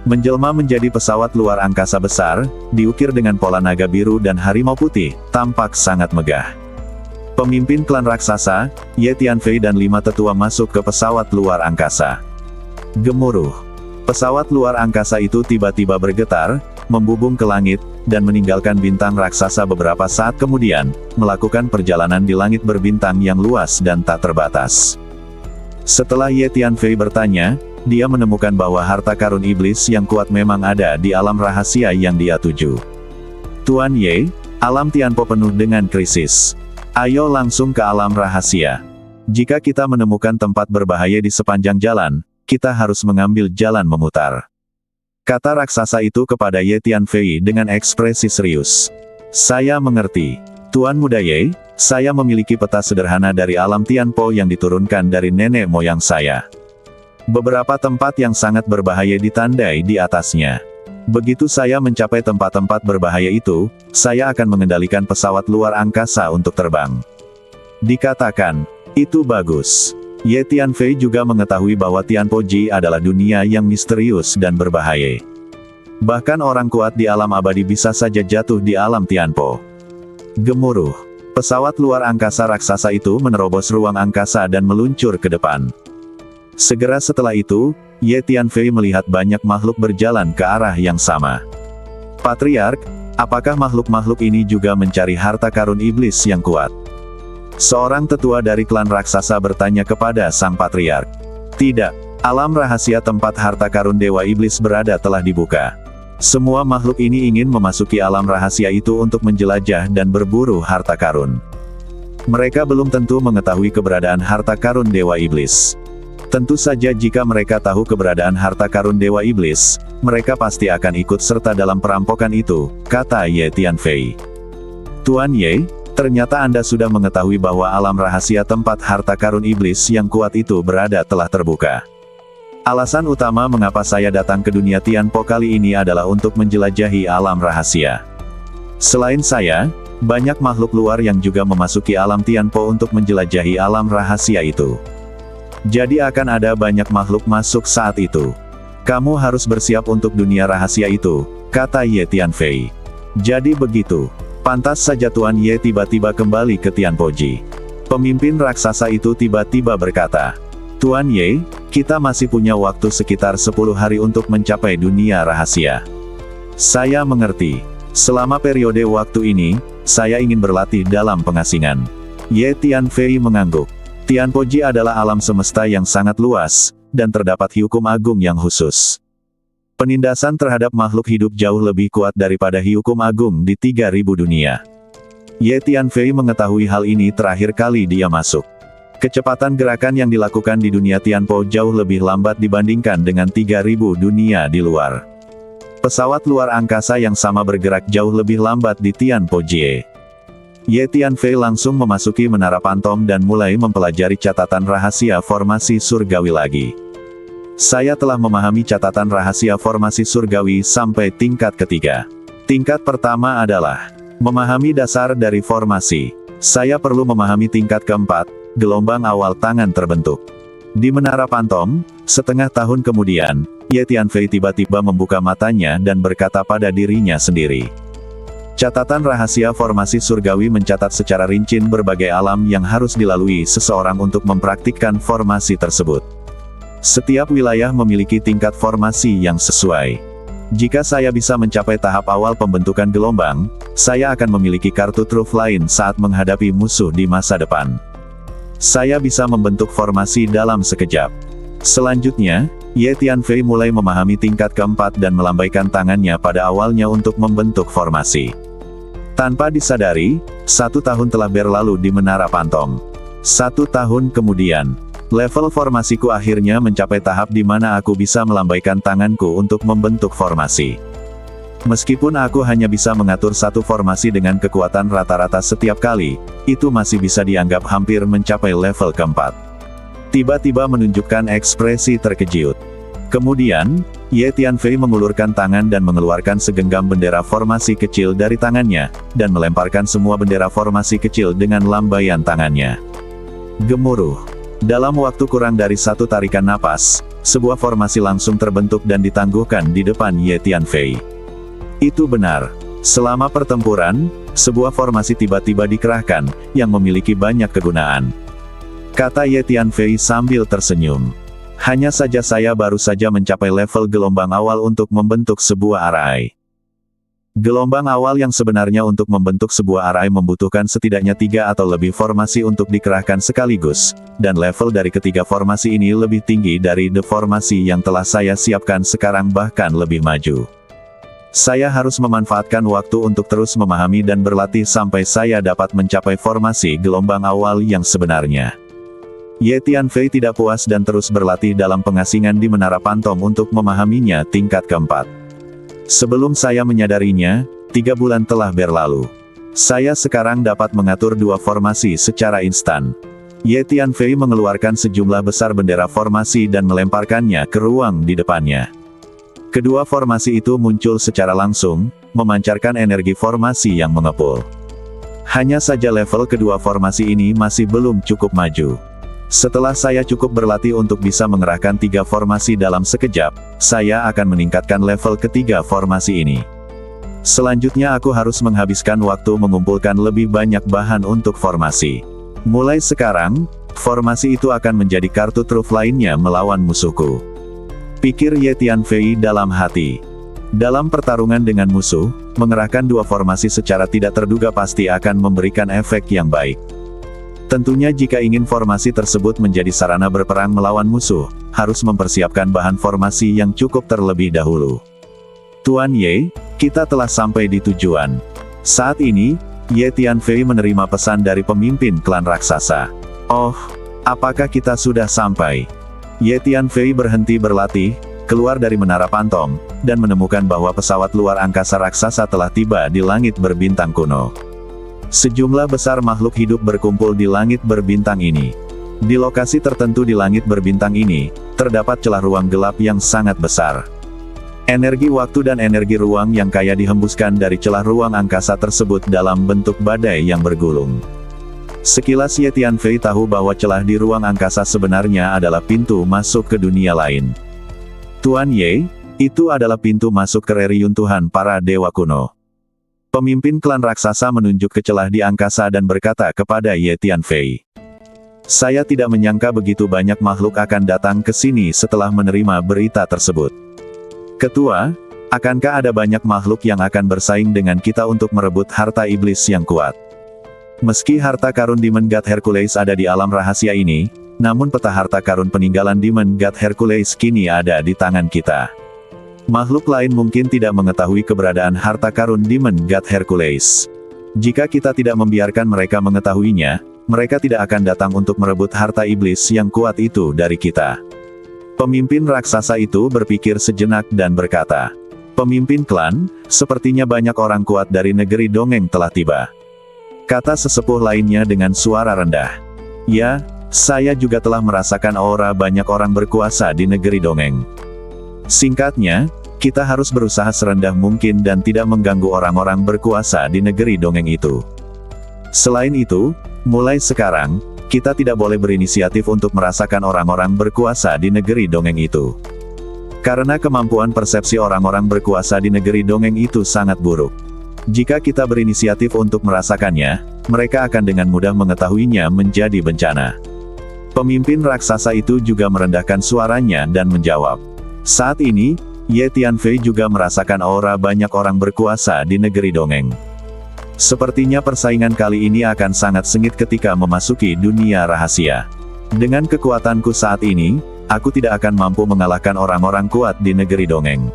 Menjelma menjadi pesawat luar angkasa besar, diukir dengan pola naga biru dan harimau putih, tampak sangat megah. Pemimpin klan raksasa, Ye Tianfei dan 5 tetua masuk ke pesawat luar angkasa. Gemuruh. Pesawat luar angkasa itu tiba-tiba bergetar, membubung ke langit, dan meninggalkan bintang raksasa beberapa saat kemudian, melakukan perjalanan di langit berbintang yang luas dan tak terbatas. Setelah Ye Tianfei bertanya, dia menemukan bahwa harta karun iblis yang kuat memang ada di alam rahasia yang dia tuju. Tuan Ye, alam Tianpo penuh dengan krisis. Ayo langsung ke alam rahasia. Jika kita menemukan tempat berbahaya di sepanjang jalan, kita harus mengambil jalan memutar. Kata raksasa itu kepada Ye Tianfei dengan ekspresi serius. Saya mengerti. Tuan Muda Ye, saya memiliki peta sederhana dari alam Tianpo yang diturunkan dari nenek moyang saya. Beberapa tempat yang sangat berbahaya ditandai di atasnya. Begitu saya mencapai tempat-tempat berbahaya itu, saya akan mengendalikan pesawat luar angkasa untuk terbang. Dikatakan, itu bagus. Ye Tianfei juga mengetahui bahwa Tianpo Ji adalah dunia yang misterius dan berbahaya. Bahkan orang kuat di alam abadi bisa saja jatuh di alam Tianpo. Gemuruh. Pesawat luar angkasa raksasa itu menerobos ruang angkasa dan meluncur ke depan. Segera setelah itu, Ye Tianfei melihat banyak makhluk berjalan ke arah yang sama. Patriark, apakah makhluk-makhluk ini juga mencari harta karun iblis yang kuat? Seorang tetua dari klan raksasa bertanya kepada sang patriark. Tidak, alam rahasia tempat harta karun dewa iblis berada telah dibuka. Semua makhluk ini ingin memasuki alam rahasia itu untuk menjelajah dan berburu harta karun. Mereka belum tentu mengetahui keberadaan harta karun dewa iblis. Tentu saja jika mereka tahu keberadaan harta karun dewa iblis, mereka pasti akan ikut serta dalam perampokan itu, kata Ye Tianfei. Tuan Ye, ternyata Anda sudah mengetahui bahwa alam rahasia tempat harta karun iblis yang kuat itu berada telah terbuka. Alasan utama mengapa saya datang ke dunia Tianpo kali ini adalah untuk menjelajahi alam rahasia. Selain saya, banyak makhluk luar yang juga memasuki alam Tianpo untuk menjelajahi alam rahasia itu. Jadi akan ada banyak makhluk masuk saat itu. Kamu harus bersiap untuk dunia rahasia itu, kata Ye Tianfei. Jadi begitu. Pantas saja Tuan Ye tiba-tiba kembali ke Tianpo Ji. Pemimpin raksasa itu tiba-tiba berkata, Tuan Ye, kita masih punya waktu sekitar 10 hari untuk mencapai dunia rahasia. Saya mengerti. Selama periode waktu ini, saya ingin berlatih dalam pengasingan. Ye Tianfei mengangguk. Tianpo Ji adalah alam semesta yang sangat luas, dan terdapat hukum agung yang khusus. Penindasan terhadap makhluk hidup jauh lebih kuat daripada hukum agung di 3000 dunia. Ye Tianfei mengetahui hal ini terakhir kali dia masuk. Kecepatan gerakan yang dilakukan di dunia Tianpo jauh lebih lambat dibandingkan dengan 3000 dunia di luar. Pesawat luar angkasa yang sama bergerak jauh lebih lambat di Tianpo Ji. Ye Tianfei langsung memasuki menara pantom dan mulai mempelajari catatan rahasia formasi surgawi lagi. Saya telah memahami catatan rahasia formasi surgawi sampai tingkat ketiga. Tingkat pertama adalah memahami dasar dari formasi. Saya perlu memahami tingkat keempat, gelombang awal tangan terbentuk. Di menara pantom, setengah tahun kemudian, Ye Tianfei tiba-tiba membuka matanya dan berkata pada dirinya sendiri. Catatan rahasia formasi surgawi mencatat secara rinci berbagai alam yang harus dilalui seseorang untuk mempraktikkan formasi tersebut. Setiap wilayah memiliki tingkat formasi yang sesuai. Jika saya bisa mencapai tahap awal pembentukan gelombang, saya akan memiliki kartu truf lain saat menghadapi musuh di masa depan. Saya bisa membentuk formasi dalam sekejap. Selanjutnya, Ye Tianfei mulai memahami tingkat keempat dan melambaikan tangannya pada awalnya untuk membentuk formasi. Tanpa disadari, 1 tahun telah berlalu di menara pantom. 1 tahun kemudian, level formasiku akhirnya mencapai tahap di mana aku bisa melambaikan tanganku untuk membentuk formasi. Meskipun aku hanya bisa mengatur satu formasi dengan kekuatan rata-rata setiap kali, itu masih bisa dianggap hampir mencapai level keempat. Tiba-tiba menunjukkan ekspresi terkejut. Kemudian, Ye Tianfei mengulurkan tangan dan mengeluarkan segenggam bendera formasi kecil dari tangannya, dan melemparkan semua bendera formasi kecil dengan lambaian tangannya. Gemuruh. Dalam waktu kurang dari satu tarikan napas, sebuah formasi langsung terbentuk dan ditangguhkan di depan Ye Tianfei. Itu benar. Selama pertempuran, sebuah formasi tiba-tiba dikerahkan, yang memiliki banyak kegunaan. Kata Ye Tianfei sambil tersenyum. Hanya saja saya baru saja mencapai level gelombang awal untuk membentuk sebuah arai. Gelombang awal yang sebenarnya untuk membentuk sebuah arai membutuhkan setidaknya 3 atau lebih formasi untuk dikerahkan sekaligus, dan level dari ketiga formasi ini lebih tinggi dari formasi yang telah saya siapkan sekarang bahkan lebih maju. Saya harus memanfaatkan waktu untuk terus memahami dan berlatih sampai saya dapat mencapai formasi gelombang awal yang sebenarnya. Ye Tianfei tidak puas dan terus berlatih dalam pengasingan di Menara Pantom untuk memahaminya tingkat keempat. Sebelum saya menyadarinya, 3 bulan telah berlalu. Saya sekarang dapat mengatur 2 formasi secara instan. Ye Tianfei mengeluarkan sejumlah besar bendera formasi dan melemparkannya ke ruang di depannya. Kedua formasi itu muncul secara langsung, memancarkan energi formasi yang mengepul. Hanya saja level kedua formasi ini masih belum cukup maju. Setelah saya cukup berlatih untuk bisa mengerahkan 3 formasi dalam sekejap, saya akan meningkatkan level ketiga formasi ini. Selanjutnya aku harus menghabiskan waktu mengumpulkan lebih banyak bahan untuk formasi. Mulai sekarang, formasi itu akan menjadi kartu truf lainnya melawan musuhku. Pikir Ye Tianfei dalam hati. Dalam pertarungan dengan musuh, mengerahkan 2 formasi secara tidak terduga pasti akan memberikan efek yang baik. Tentunya jika ingin formasi tersebut menjadi sarana berperang melawan musuh, harus mempersiapkan bahan formasi yang cukup terlebih dahulu. Tuan Ye, kita telah sampai di tujuan. Saat ini, Ye Tianfei menerima pesan dari pemimpin klan raksasa. Oh, apakah kita sudah sampai? Ye Tianfei berhenti berlatih, keluar dari Menara Pantom, dan menemukan bahwa pesawat luar angkasa raksasa telah tiba di langit berbintang kuno. Sejumlah besar makhluk hidup berkumpul di langit berbintang ini. Di lokasi tertentu di langit berbintang ini, terdapat celah ruang gelap yang sangat besar. Energi waktu dan energi ruang yang kaya dihembuskan dari celah ruang angkasa tersebut dalam bentuk badai yang bergulung. Sekilas Ye Tianfei tahu bahwa celah di ruang angkasa sebenarnya adalah pintu masuk ke dunia lain. Tuan Ye, itu adalah pintu masuk ke reruntuhan para dewa kuno. Pemimpin klan raksasa menunjuk ke celah di angkasa dan berkata kepada Ye Tianfei. Saya tidak menyangka begitu banyak makhluk akan datang ke sini setelah menerima berita tersebut. Ketua, akankah ada banyak makhluk yang akan bersaing dengan kita untuk merebut harta iblis yang kuat? Meski harta karun Demon God Hercules ada di alam rahasia ini, namun peta harta karun peninggalan Demon God Hercules kini ada di tangan kita. Makhluk lain mungkin tidak mengetahui keberadaan harta karun Demon God Hercules. Jika kita tidak membiarkan mereka mengetahuinya, mereka tidak akan datang untuk merebut harta iblis yang kuat itu dari kita. Pemimpin raksasa itu berpikir sejenak dan berkata, "Pemimpin klan, sepertinya banyak orang kuat dari negeri dongeng telah tiba." Kata sesepuh lainnya dengan suara rendah. "Ya, saya juga telah merasakan aura banyak orang berkuasa di negeri dongeng. Singkatnya, kita harus berusaha serendah mungkin dan tidak mengganggu orang-orang berkuasa di negeri dongeng itu. Selain itu, mulai sekarang, kita tidak boleh berinisiatif untuk merasakan orang-orang berkuasa di negeri dongeng itu. Karena kemampuan persepsi orang-orang berkuasa di negeri dongeng itu sangat buruk. Jika kita berinisiatif untuk merasakannya, mereka akan dengan mudah mengetahuinya menjadi bencana." Pemimpin raksasa itu juga merendahkan suaranya dan menjawab. Saat ini, Ye Tianfei juga merasakan aura banyak orang berkuasa di negeri dongeng. Sepertinya persaingan kali ini akan sangat sengit ketika memasuki dunia rahasia. Dengan kekuatanku saat ini, aku tidak akan mampu mengalahkan orang-orang kuat di negeri dongeng.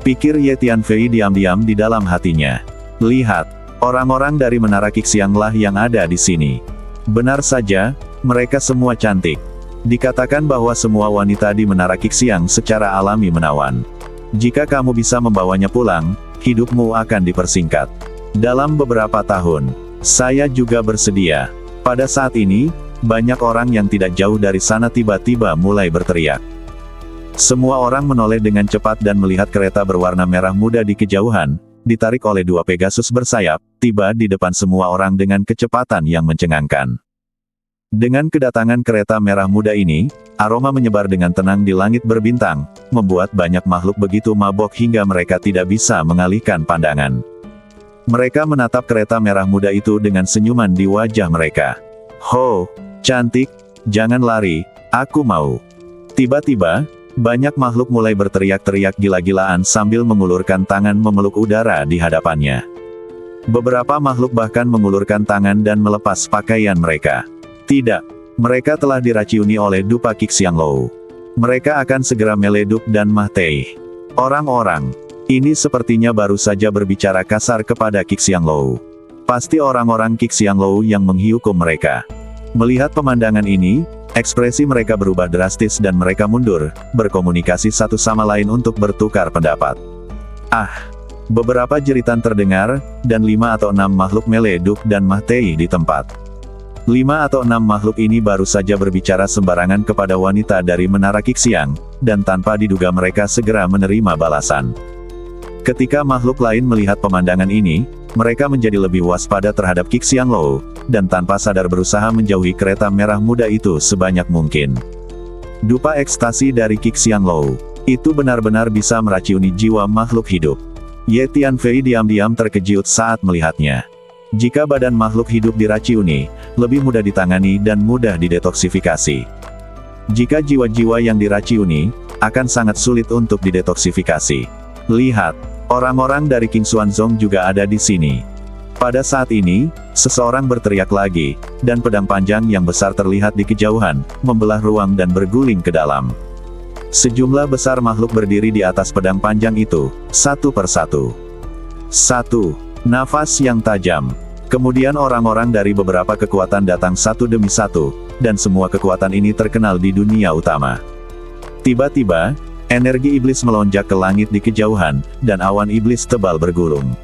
Pikir Ye Tianfei diam-diam di dalam hatinya. Lihat, orang-orang dari Menara Qixianglah yang ada di sini. Benar saja, mereka semua cantik. Dikatakan bahwa semua wanita di Menara Qixiang secara alami menawan. Jika kamu bisa membawanya pulang, hidupmu akan dipersingkat. Dalam beberapa tahun, saya juga bersedia. Pada saat ini, banyak orang yang tidak jauh dari sana tiba-tiba mulai berteriak. Semua orang menoleh dengan cepat dan melihat kereta berwarna merah muda di kejauhan, ditarik oleh dua Pegasus bersayap, tiba di depan semua orang dengan kecepatan yang mencengangkan. Dengan kedatangan kereta merah muda ini, aroma menyebar dengan tenang di langit berbintang, membuat banyak makhluk begitu mabok hingga mereka tidak bisa mengalihkan pandangan. Mereka menatap kereta merah muda itu dengan senyuman di wajah mereka. "Ho, cantik, jangan lari, aku mau." Tiba-tiba, banyak makhluk mulai berteriak-teriak gila-gilaan sambil mengulurkan tangan memeluk udara di hadapannya. Beberapa makhluk bahkan mengulurkan tangan dan melepas pakaian mereka. Tidak, mereka telah diraciuni oleh dupa Qixianglou. Mereka akan segera meleduk dan mati. Orang-orang ini sepertinya baru saja berbicara kasar kepada Qixianglou. Pasti orang-orang Qixianglou yang menghukum mereka. Melihat pemandangan ini, ekspresi mereka berubah drastis dan mereka mundur, berkomunikasi satu sama lain untuk bertukar pendapat. Beberapa jeritan terdengar, dan 5 atau 6 makhluk meleduk dan mati di tempat. 5 atau 6 makhluk ini baru saja berbicara sembarangan kepada wanita dari Menara Qixiang, dan tanpa diduga mereka segera menerima balasan. Ketika makhluk lain melihat pemandangan ini, mereka menjadi lebih waspada terhadap Qixianglou, dan tanpa sadar berusaha menjauhi kereta merah muda itu sebanyak mungkin. Dupa ekstasi dari Qixianglou itu benar-benar bisa meraciuni jiwa makhluk hidup. Ye Tianfei diam-diam terkejut saat melihatnya. Jika badan makhluk hidup diraciuni, lebih mudah ditangani dan mudah didetoksifikasi. Jika jiwa-jiwa yang diraciuni, akan sangat sulit untuk didetoksifikasi. Lihat, orang-orang dari King Xuanzong juga ada di sini. Pada saat ini, seseorang berteriak lagi, dan pedang panjang yang besar terlihat di kejauhan, membelah ruang dan berguling ke dalam. Sejumlah besar makhluk berdiri di atas pedang panjang itu, satu persatu. Satu nafas yang tajam. Kemudian orang-orang dari beberapa kekuatan datang satu demi satu, dan semua kekuatan ini terkenal di dunia utama. Tiba-tiba, energi iblis melonjak ke langit di kejauhan, dan awan iblis tebal bergulung.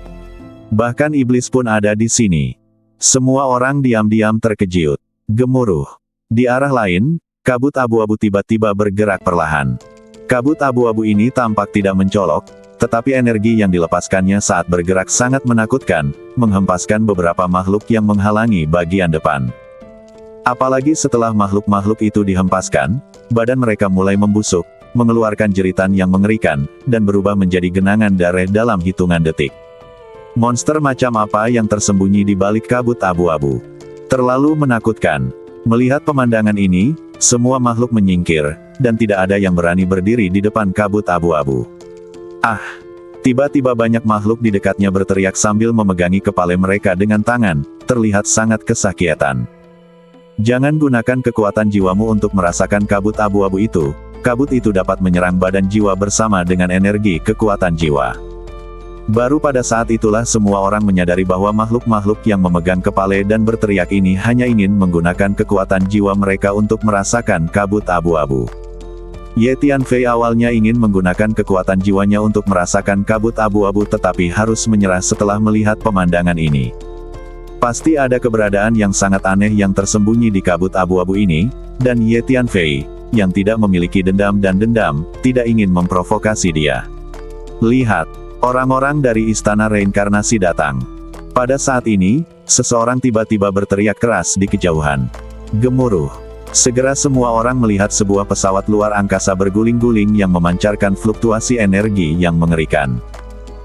Bahkan iblis pun ada di sini. Semua orang diam-diam terkejut. Gemuruh. Di arah lain, kabut abu-abu tiba-tiba bergerak perlahan. Kabut abu-abu ini tampak tidak mencolok, tetapi energi yang dilepaskannya saat bergerak sangat menakutkan, menghempaskan beberapa makhluk yang menghalangi bagian depan. Apalagi setelah makhluk-makhluk itu dihempaskan, badan mereka mulai membusuk, mengeluarkan jeritan yang mengerikan, dan berubah menjadi genangan darah dalam hitungan detik. Monster macam apa yang tersembunyi di balik kabut abu-abu? Terlalu menakutkan. Melihat pemandangan ini, semua makhluk menyingkir, dan tidak ada yang berani berdiri di depan kabut abu-abu. Tiba-tiba banyak makhluk di dekatnya berteriak sambil memegangi kepala mereka dengan tangan, terlihat sangat kesakitan. Jangan gunakan kekuatan jiwamu untuk merasakan kabut abu-abu itu. Kabut itu dapat menyerang badan jiwa bersama dengan energi kekuatan jiwa. Baru pada saat itulah semua orang menyadari bahwa makhluk-makhluk yang memegang kepala dan berteriak ini hanya ingin menggunakan kekuatan jiwa mereka untuk merasakan kabut abu-abu. Ye Tianfei awalnya ingin menggunakan kekuatan jiwanya untuk merasakan kabut abu-abu tetapi harus menyerah setelah melihat pemandangan ini. Pasti ada keberadaan yang sangat aneh yang tersembunyi di kabut abu-abu ini, dan Ye Tianfei, yang tidak memiliki dendam dan dendam, tidak ingin memprovokasi dia. Lihat, orang-orang dari istana reinkarnasi datang. Pada saat ini, seseorang tiba-tiba berteriak keras di kejauhan. Gemuruh. Segera semua orang melihat sebuah pesawat luar angkasa berguling-guling yang memancarkan fluktuasi energi yang mengerikan.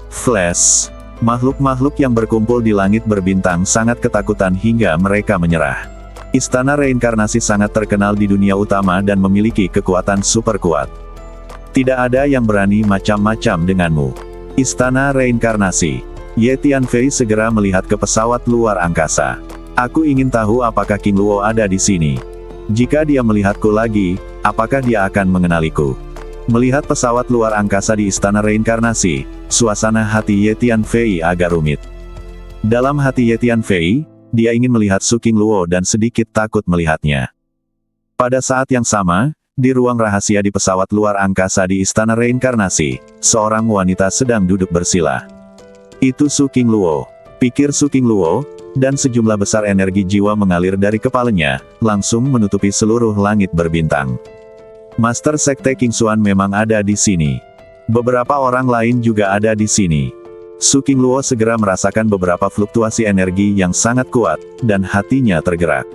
Flash. Makhluk-makhluk yang berkumpul di langit berbintang sangat ketakutan hingga mereka menyerah. Istana reinkarnasi sangat terkenal di dunia utama dan memiliki kekuatan super kuat. Tidak ada yang berani macam-macam denganmu. Istana reinkarnasi. Ye Tianfei segera melihat ke pesawat luar angkasa. Aku ingin tahu apakah King Luo ada di sini. Jika dia melihatku lagi, apakah dia akan mengenaliku? Melihat pesawat luar angkasa di istana reinkarnasi, suasana hati Ye Tianfei agak rumit. Dalam hati Ye Tianfei, dia ingin melihat Su King Luo dan sedikit takut melihatnya. Pada saat yang sama, di ruang rahasia di pesawat luar angkasa di istana reinkarnasi, seorang wanita sedang duduk bersila. Itu Su King Luo, pikir Su King Luo, dan sejumlah besar energi jiwa mengalir dari kepalanya, langsung menutupi seluruh langit berbintang. Master Sekte King Xuan memang ada di sini. Beberapa orang lain juga ada di sini. Su Qingluo segera merasakan beberapa fluktuasi energi yang sangat kuat, dan hatinya tergerak.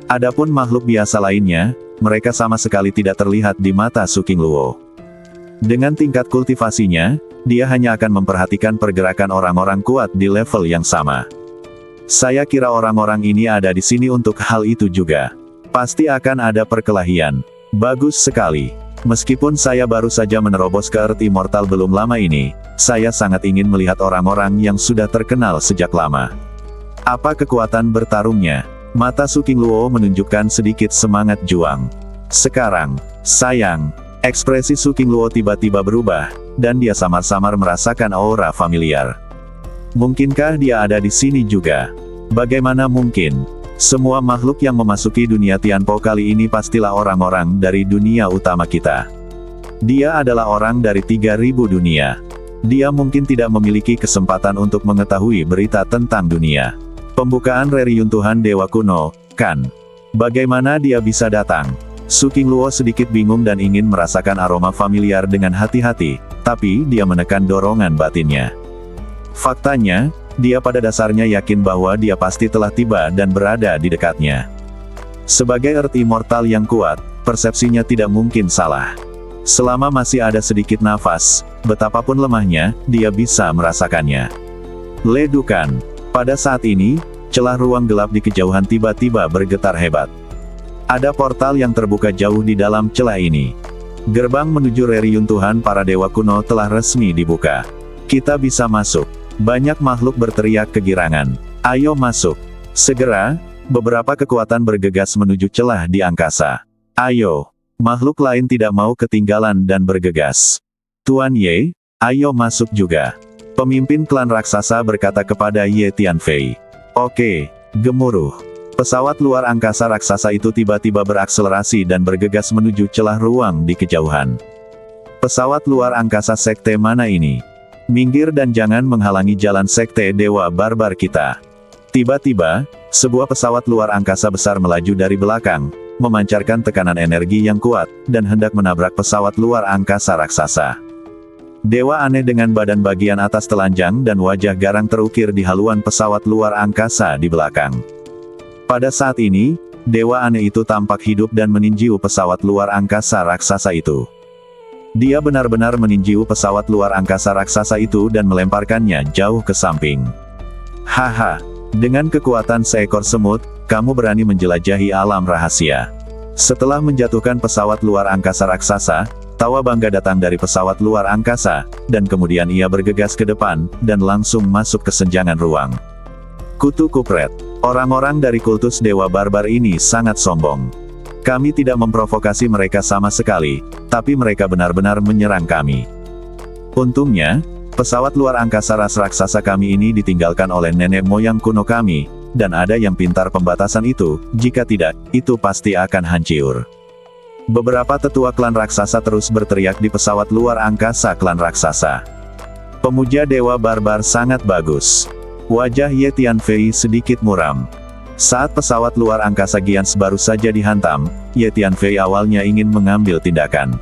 Adapun makhluk biasa lainnya, mereka sama sekali tidak terlihat di mata Su Qingluo. Dengan tingkat kultivasinya, dia hanya akan memperhatikan pergerakan orang-orang kuat di level yang sama. Saya kira orang-orang ini ada di sini untuk hal itu juga. Pasti akan ada perkelahian. Bagus sekali. Meskipun saya baru saja menerobos ke Earth Immortal belum lama ini, saya sangat ingin melihat orang-orang yang sudah terkenal sejak lama. Apa kekuatan bertarungnya? Mata Su Qingluo menunjukkan sedikit semangat juang. Sekarang, sayang, ekspresi Su Qingluo tiba-tiba berubah, dan dia samar-samar merasakan aura familiar. Mungkinkah dia ada di sini juga? Bagaimana mungkin? Semua makhluk yang memasuki dunia Tianpo kali ini pastilah orang-orang dari dunia utama kita. Dia adalah orang dari 3000 dunia. Dia mungkin tidak memiliki kesempatan untuk mengetahui berita tentang dunia. Pembukaan reruntuhan Dewa Kuno, kan? Bagaimana dia bisa datang? Su Qingluo sedikit bingung dan ingin merasakan aroma familiar dengan hati-hati, tapi dia menekan dorongan batinnya. Faktanya, dia pada dasarnya yakin bahwa dia pasti telah tiba dan berada di dekatnya. Sebagai Earth Immortal yang kuat, persepsinya tidak mungkin salah. Selama masih ada sedikit nafas, betapapun lemahnya, dia bisa merasakannya. Ledukan. Pada saat ini, celah ruang gelap di kejauhan tiba-tiba bergetar hebat. Ada portal yang terbuka jauh di dalam celah ini. Gerbang menuju reruntuhan para dewa kuno telah resmi dibuka. Kita bisa masuk. Banyak makhluk berteriak kegirangan. Ayo masuk. Segera, beberapa kekuatan bergegas menuju celah di angkasa. Ayo. Makhluk lain tidak mau ketinggalan dan bergegas. Tuan Ye, ayo masuk juga. Pemimpin klan raksasa berkata kepada Ye Tianfei. Oke, gemuruh. Pesawat luar angkasa raksasa itu tiba-tiba berakselerasi dan bergegas menuju celah ruang di kejauhan. Pesawat luar angkasa sekte mana ini? Minggir dan jangan menghalangi jalan sekte dewa barbar kita. Tiba-tiba, sebuah pesawat luar angkasa besar melaju dari belakang, memancarkan tekanan energi yang kuat, dan hendak menabrak pesawat luar angkasa raksasa. Dewa aneh dengan badan bagian atas telanjang dan wajah garang terukir di haluan pesawat luar angkasa di belakang. Pada saat ini, dewa aneh itu tampak hidup dan meninju pesawat luar angkasa raksasa itu. Dia benar-benar meninju pesawat luar angkasa raksasa itu dan melemparkannya jauh ke samping. Haha, dengan kekuatan seekor semut, kamu berani menjelajahi alam rahasia. Setelah menjatuhkan pesawat luar angkasa raksasa, tawa bangga datang dari pesawat luar angkasa, dan kemudian ia bergegas ke depan, dan langsung masuk ke senjangan ruang. Kutu kupret. Orang-orang dari kultus dewa barbar ini sangat sombong. Kami tidak memprovokasi mereka sama sekali, tapi mereka benar-benar menyerang kami. Untungnya, pesawat luar angkasa ras raksasa kami ini ditinggalkan oleh nenek moyang kuno kami, dan ada yang pintar pembatasan itu, jika tidak, itu pasti akan hancur. Beberapa tetua klan raksasa terus berteriak di pesawat luar angkasa klan raksasa. Pemuja dewa barbar sangat bagus. Wajah Ye Tianfei sedikit muram. Saat pesawat luar angkasa Giants baru saja dihantam, Ye Tianfei awalnya ingin mengambil tindakan.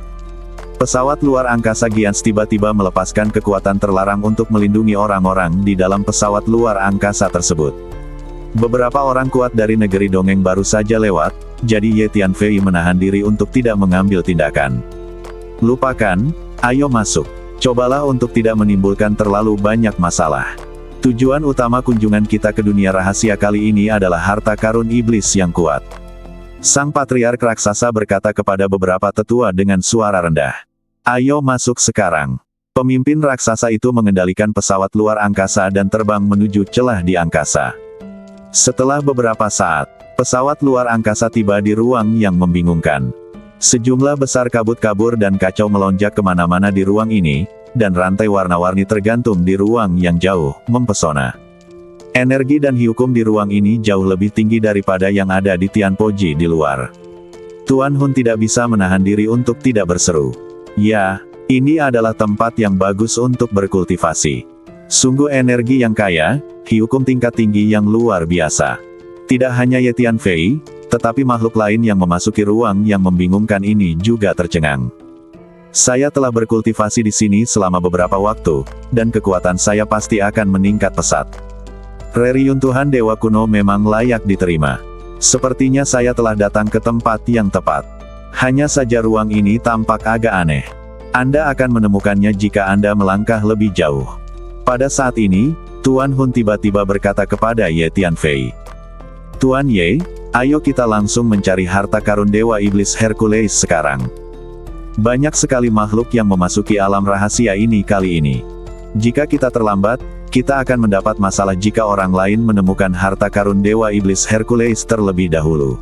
Pesawat luar angkasa Giants tiba-tiba melepaskan kekuatan terlarang untuk melindungi orang-orang di dalam pesawat luar angkasa tersebut. Beberapa orang kuat dari negeri dongeng baru saja lewat, jadi Ye Tianfei menahan diri untuk tidak mengambil tindakan. Lupakan, ayo masuk. Cobalah untuk tidak menimbulkan terlalu banyak masalah. Tujuan utama kunjungan kita ke dunia rahasia kali ini adalah harta karun iblis yang kuat. Sang patriark raksasa berkata kepada beberapa tetua dengan suara rendah. Ayo masuk sekarang. Pemimpin raksasa itu mengendalikan pesawat luar angkasa dan terbang menuju celah di angkasa. Setelah beberapa saat, pesawat luar angkasa tiba di ruang yang membingungkan. Sejumlah besar kabut kabur dan kacau melonjak kemana-mana di ruang ini, dan rantai warna-warni tergantung di ruang yang jauh, mempesona. Energi dan hukum di ruang ini jauh lebih tinggi daripada yang ada di Tianpoji di luar. Tuan Hun tidak bisa menahan diri untuk tidak berseru. Ya, ini adalah tempat yang bagus untuk berkultivasi. Sungguh energi yang kaya, hukum tingkat tinggi yang luar biasa. Tidak hanya Ye Tianfei, tetapi makhluk lain yang memasuki ruang yang membingungkan ini juga tercengang. Saya telah berkultivasi di sini selama beberapa waktu, dan kekuatan saya pasti akan meningkat pesat. Reruntuhan dewa kuno memang layak diterima. Sepertinya saya telah datang ke tempat yang tepat. Hanya saja ruang ini tampak agak aneh. Anda akan menemukannya jika Anda melangkah lebih jauh. Pada saat ini, Tuan Hun tiba-tiba berkata kepada Ye Tianfei. Tuan Ye, ayo kita langsung mencari harta karun Dewa Iblis Hercules sekarang. Banyak sekali makhluk yang memasuki alam rahasia ini kali ini. Jika kita terlambat, kita akan mendapat masalah jika orang lain menemukan harta karun Dewa Iblis Hercules terlebih dahulu.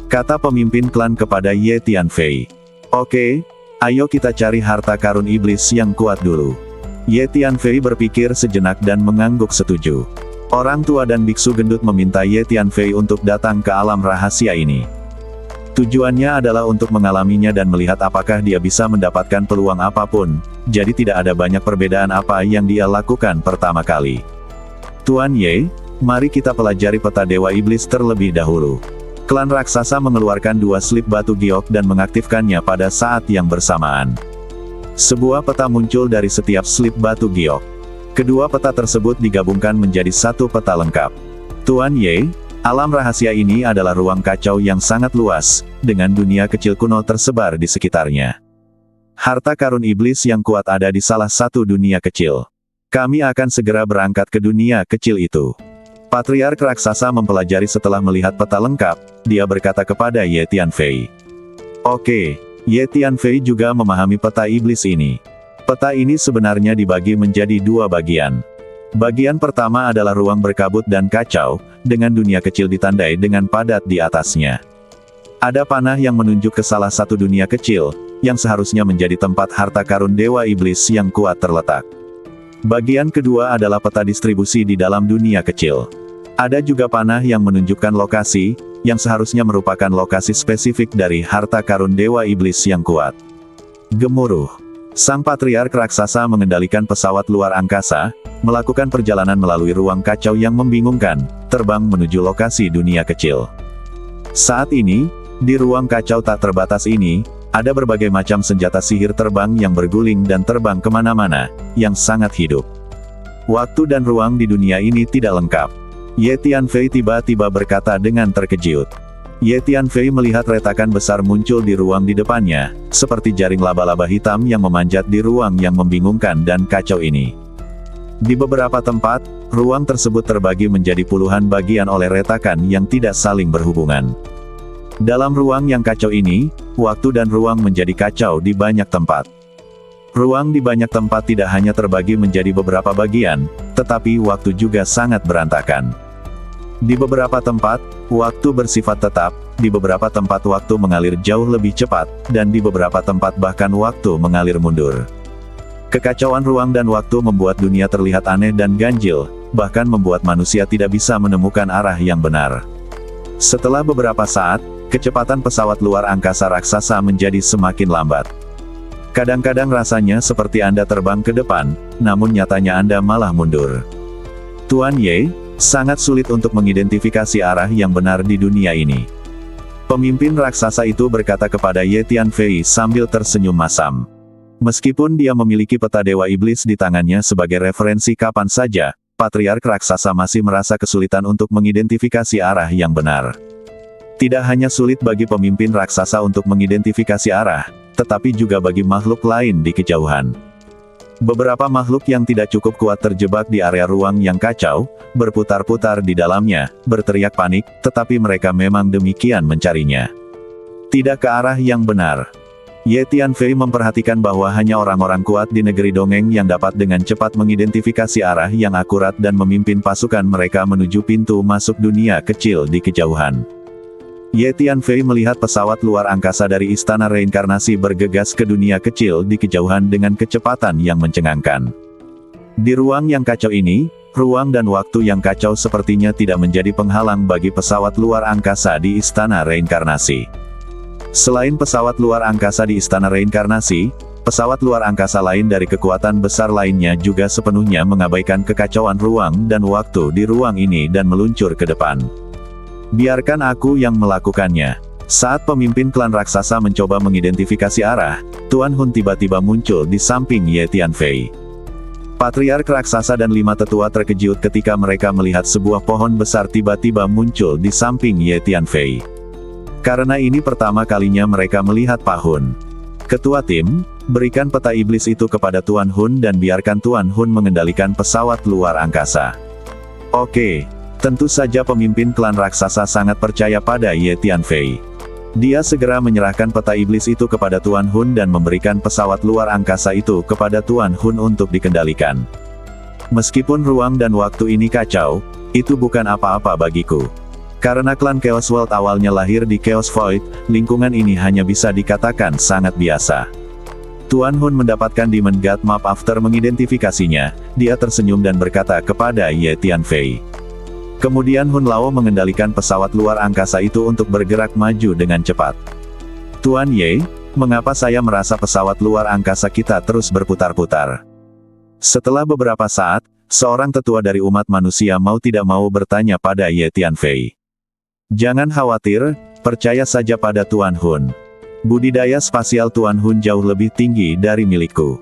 Kata pemimpin klan kepada Ye Tianfei. Oke, ayo kita cari harta karun iblis yang kuat dulu. Ye Tianfei berpikir sejenak dan mengangguk setuju. Orang tua dan biksu gendut meminta Ye Tianfei untuk datang ke alam rahasia ini. Tujuannya adalah untuk mengalaminya dan melihat apakah dia bisa mendapatkan peluang apapun, jadi tidak ada banyak perbedaan apa yang dia lakukan pertama kali. Tuan Ye, mari kita pelajari peta Dewa Iblis terlebih dahulu. Klan raksasa mengeluarkan 2 slip batu giok dan mengaktifkannya pada saat yang bersamaan. Sebuah peta muncul dari setiap slip batu giok. Kedua peta tersebut digabungkan menjadi satu peta lengkap. Tuan Ye, alam rahasia ini adalah ruang kacau yang sangat luas, dengan dunia kecil kuno tersebar di sekitarnya. Harta karun iblis yang kuat ada di salah satu dunia kecil. Kami akan segera berangkat ke dunia kecil itu. Patriark raksasa mempelajari setelah melihat peta lengkap, dia berkata kepada Ye Tianfei. Oke, Ye Tianfei juga memahami peta iblis ini. Peta ini sebenarnya dibagi menjadi 2 bagian. Bagian pertama adalah ruang berkabut dan kacau, dengan dunia kecil ditandai dengan padat di atasnya. Ada panah yang menunjuk ke salah satu dunia kecil, yang seharusnya menjadi tempat harta karun Dewa Iblis yang kuat terletak. Bagian kedua adalah peta distribusi di dalam dunia kecil. Ada juga panah yang menunjukkan lokasi, yang seharusnya merupakan lokasi spesifik dari harta karun Dewa Iblis yang kuat. Gemuruh. Sang patriark raksasa mengendalikan pesawat luar angkasa, melakukan perjalanan melalui ruang kacau yang membingungkan, terbang menuju lokasi dunia kecil. Saat ini, di ruang kacau tak terbatas ini, ada berbagai macam senjata sihir terbang yang berguling dan terbang kemana-mana, yang sangat hidup. Waktu dan ruang di dunia ini tidak lengkap. Ye Tianfei tiba-tiba berkata dengan terkejut. Ye Tianfei melihat retakan besar muncul di ruang di depannya, seperti jaring laba-laba hitam yang memanjat di ruang yang membingungkan dan kacau ini. Di beberapa tempat, ruang tersebut terbagi menjadi puluhan bagian oleh retakan yang tidak saling berhubungan. Dalam ruang yang kacau ini, waktu dan ruang menjadi kacau di banyak tempat. Ruang di banyak tempat tidak hanya terbagi menjadi beberapa bagian, tetapi waktu juga sangat berantakan. Di beberapa tempat, waktu bersifat tetap, di beberapa tempat waktu mengalir jauh lebih cepat, dan di beberapa tempat bahkan waktu mengalir mundur. Kekacauan ruang dan waktu membuat dunia terlihat aneh dan ganjil, bahkan membuat manusia tidak bisa menemukan arah yang benar. Setelah beberapa saat, kecepatan pesawat luar angkasa raksasa menjadi semakin lambat. Kadang-kadang rasanya seperti Anda terbang ke depan, namun nyatanya Anda malah mundur. Tuan Ye, sangat sulit untuk mengidentifikasi arah yang benar di dunia ini. Pemimpin raksasa itu berkata kepada Ye Tianfei sambil tersenyum masam. Meskipun dia memiliki peta Dewa Iblis di tangannya sebagai referensi kapan saja, Patriark raksasa masih merasa kesulitan untuk mengidentifikasi arah yang benar. Tidak hanya sulit bagi pemimpin raksasa untuk mengidentifikasi arah, tetapi juga bagi makhluk lain di kejauhan. Beberapa makhluk yang tidak cukup kuat terjebak di area ruang yang kacau, berputar-putar di dalamnya, berteriak panik, tetapi mereka memang demikian mencarinya. Tidak ke arah yang benar. Ye Tianfei memperhatikan bahwa hanya orang-orang kuat di negeri dongeng yang dapat dengan cepat mengidentifikasi arah yang akurat dan memimpin pasukan mereka menuju pintu masuk dunia kecil di kejauhan. Ye Tianfei melihat pesawat luar angkasa dari Istana Reinkarnasi bergegas ke dunia kecil di kejauhan dengan kecepatan yang mencengangkan. Di ruang yang kacau ini, ruang dan waktu yang kacau sepertinya tidak menjadi penghalang bagi pesawat luar angkasa di Istana Reinkarnasi. Selain pesawat luar angkasa di Istana Reinkarnasi, pesawat luar angkasa lain dari kekuatan besar lainnya juga sepenuhnya mengabaikan kekacauan ruang dan waktu di ruang ini dan meluncur ke depan. Biarkan aku yang melakukannya. Saat pemimpin klan raksasa mencoba mengidentifikasi arah, Tuan Hun tiba-tiba muncul di samping Ye Tianfei. Patriark raksasa dan 5 tetua terkejut ketika mereka melihat sebuah pohon besar tiba-tiba muncul di samping Ye Tianfei. Karena ini pertama kalinya mereka melihat Pak Hun. Ketua tim, berikan peta iblis itu kepada Tuan Hun dan biarkan Tuan Hun mengendalikan pesawat luar angkasa. Oke, tentu saja pemimpin klan raksasa sangat percaya pada Ye Tianfei. Dia segera menyerahkan peta iblis itu kepada Tuan Hun dan memberikan pesawat luar angkasa itu kepada Tuan Hun untuk dikendalikan. Meskipun ruang dan waktu ini kacau, itu bukan apa-apa bagiku. Karena klan Chaos World awalnya lahir di Chaos Void, lingkungan ini hanya bisa dikatakan sangat biasa. Tuan Hun mendapatkan Demon God Map after mengidentifikasinya, dia tersenyum dan berkata kepada Ye Tianfei. Kemudian Hun Lao mengendalikan pesawat luar angkasa itu untuk bergerak maju dengan cepat. Tuan Ye, mengapa saya merasa pesawat luar angkasa kita terus berputar-putar? Setelah beberapa saat, seorang tetua dari umat manusia mau tidak mau bertanya pada Ye Tianfei. Jangan khawatir, percaya saja pada Tuan Hun. Budidaya spasial Tuan Hun jauh lebih tinggi dari milikku.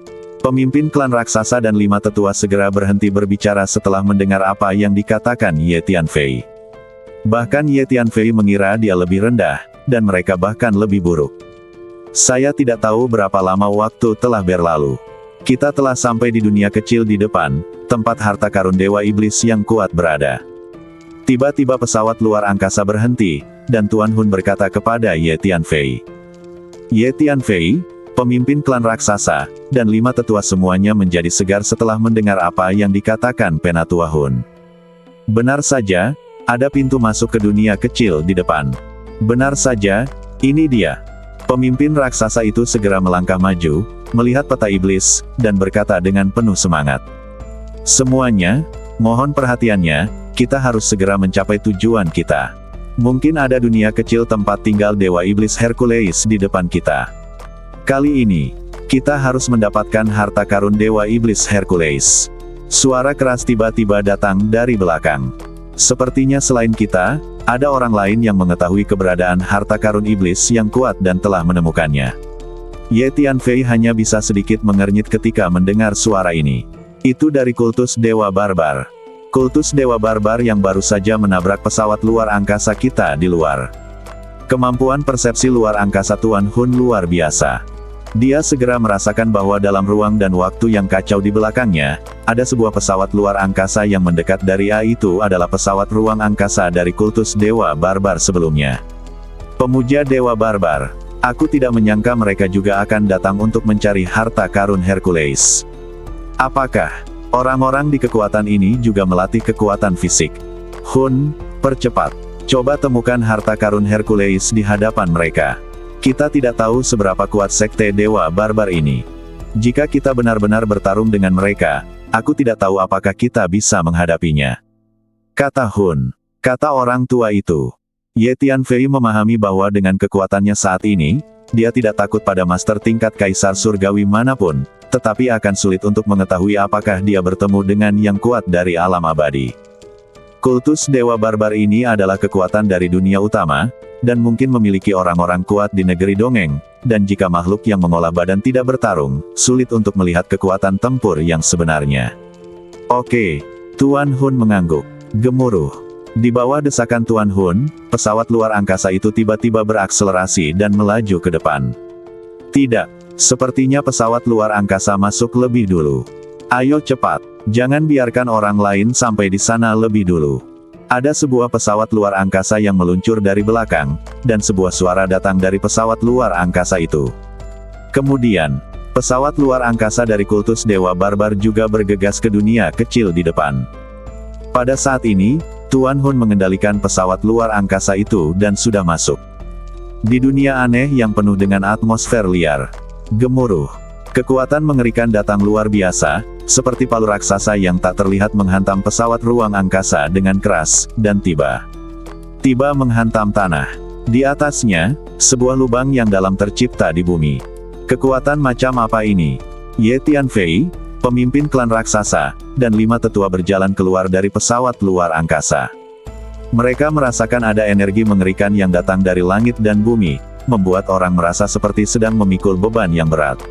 Pemimpin klan raksasa dan 5 tetua segera berhenti berbicara setelah mendengar apa yang dikatakan Ye Tianfei. Bahkan Ye Tianfei mengira dia lebih rendah, dan mereka bahkan lebih buruk. Saya tidak tahu berapa lama waktu telah berlalu. Kita telah sampai di dunia kecil di depan, tempat harta karun Dewa Iblis yang kuat berada. Tiba-tiba pesawat luar angkasa berhenti, dan Tuan Hun berkata kepada Ye Tianfei. Ye Tianfei, pemimpin klan raksasa, dan 5 tetua semuanya menjadi segar setelah mendengar apa yang dikatakan Penatua Hun. Benar saja, ada pintu masuk ke dunia kecil di depan. Benar saja, ini dia. Pemimpin raksasa itu segera melangkah maju, melihat peta iblis, dan berkata dengan penuh semangat. Semuanya, mohon perhatiannya, kita harus segera mencapai tujuan kita. Mungkin ada dunia kecil tempat tinggal Dewa Iblis Hercules di depan kita. Kali ini, kita harus mendapatkan harta karun Dewa Iblis Hercules. Suara keras tiba-tiba datang dari belakang. Sepertinya selain kita, ada orang lain yang mengetahui keberadaan harta karun iblis yang kuat dan telah menemukannya. Ye Tianfei hanya bisa sedikit mengernyit ketika mendengar suara ini. Itu dari kultus Dewa Barbar. Kultus Dewa Barbar yang baru saja menabrak pesawat luar angkasa kita di luar. Kemampuan persepsi luar angkasa Tuan Hun luar biasa. Dia segera merasakan bahwa dalam ruang dan waktu yang kacau di belakangnya, ada sebuah pesawat luar angkasa yang mendekat dari itu adalah pesawat ruang angkasa dari kultus Dewa Barbar sebelumnya. Pemuja Dewa Barbar, aku tidak menyangka mereka juga akan datang untuk mencari harta karun Hercules. Apakah orang-orang di kekuatan ini juga melatih kekuatan fisik? Hun, percepat. Coba temukan harta karun Hercules di hadapan mereka. Kita tidak tahu seberapa kuat sekte Dewa Barbar ini. Jika kita benar-benar bertarung dengan mereka, aku tidak tahu apakah kita bisa menghadapinya. Kata Hun. Kata orang tua itu. Ye Tianfei memahami bahwa dengan kekuatannya saat ini, dia tidak takut pada master tingkat kaisar surgawi manapun, tetapi akan sulit untuk mengetahui apakah dia bertemu dengan yang kuat dari alam abadi. Kultus Dewa Barbar ini adalah kekuatan dari dunia utama, dan mungkin memiliki orang-orang kuat di negeri dongeng, dan jika makhluk yang mengolah badan tidak bertarung, sulit untuk melihat kekuatan tempur yang sebenarnya. Oke, Tuan Hun mengangguk. Gemuruh. Di bawah desakan Tuan Hun, pesawat luar angkasa itu tiba-tiba berakselerasi dan melaju ke depan. Tidak, sepertinya pesawat luar angkasa masuk lebih dulu. Ayo cepat, jangan biarkan orang lain sampai di sana lebih dulu. Ada sebuah pesawat luar angkasa yang meluncur dari belakang, dan sebuah suara datang dari pesawat luar angkasa itu. Kemudian, pesawat luar angkasa dari kultus Dewa Barbar juga bergegas ke dunia kecil di depan. Pada saat ini, Tuan Hun mengendalikan pesawat luar angkasa itu dan sudah masuk. Di dunia aneh yang penuh dengan atmosfer liar. Gemuruh. Kekuatan mengerikan datang luar biasa, seperti palu raksasa yang tak terlihat menghantam pesawat ruang angkasa dengan keras, dan tiba menghantam tanah. Di atasnya, sebuah lubang yang dalam tercipta di bumi. Kekuatan macam apa ini? Ye Tianfei, pemimpin klan raksasa, dan 5 tetua berjalan keluar dari pesawat luar angkasa. Mereka merasakan ada energi mengerikan yang datang dari langit dan bumi, membuat orang merasa seperti sedang memikul beban yang berat.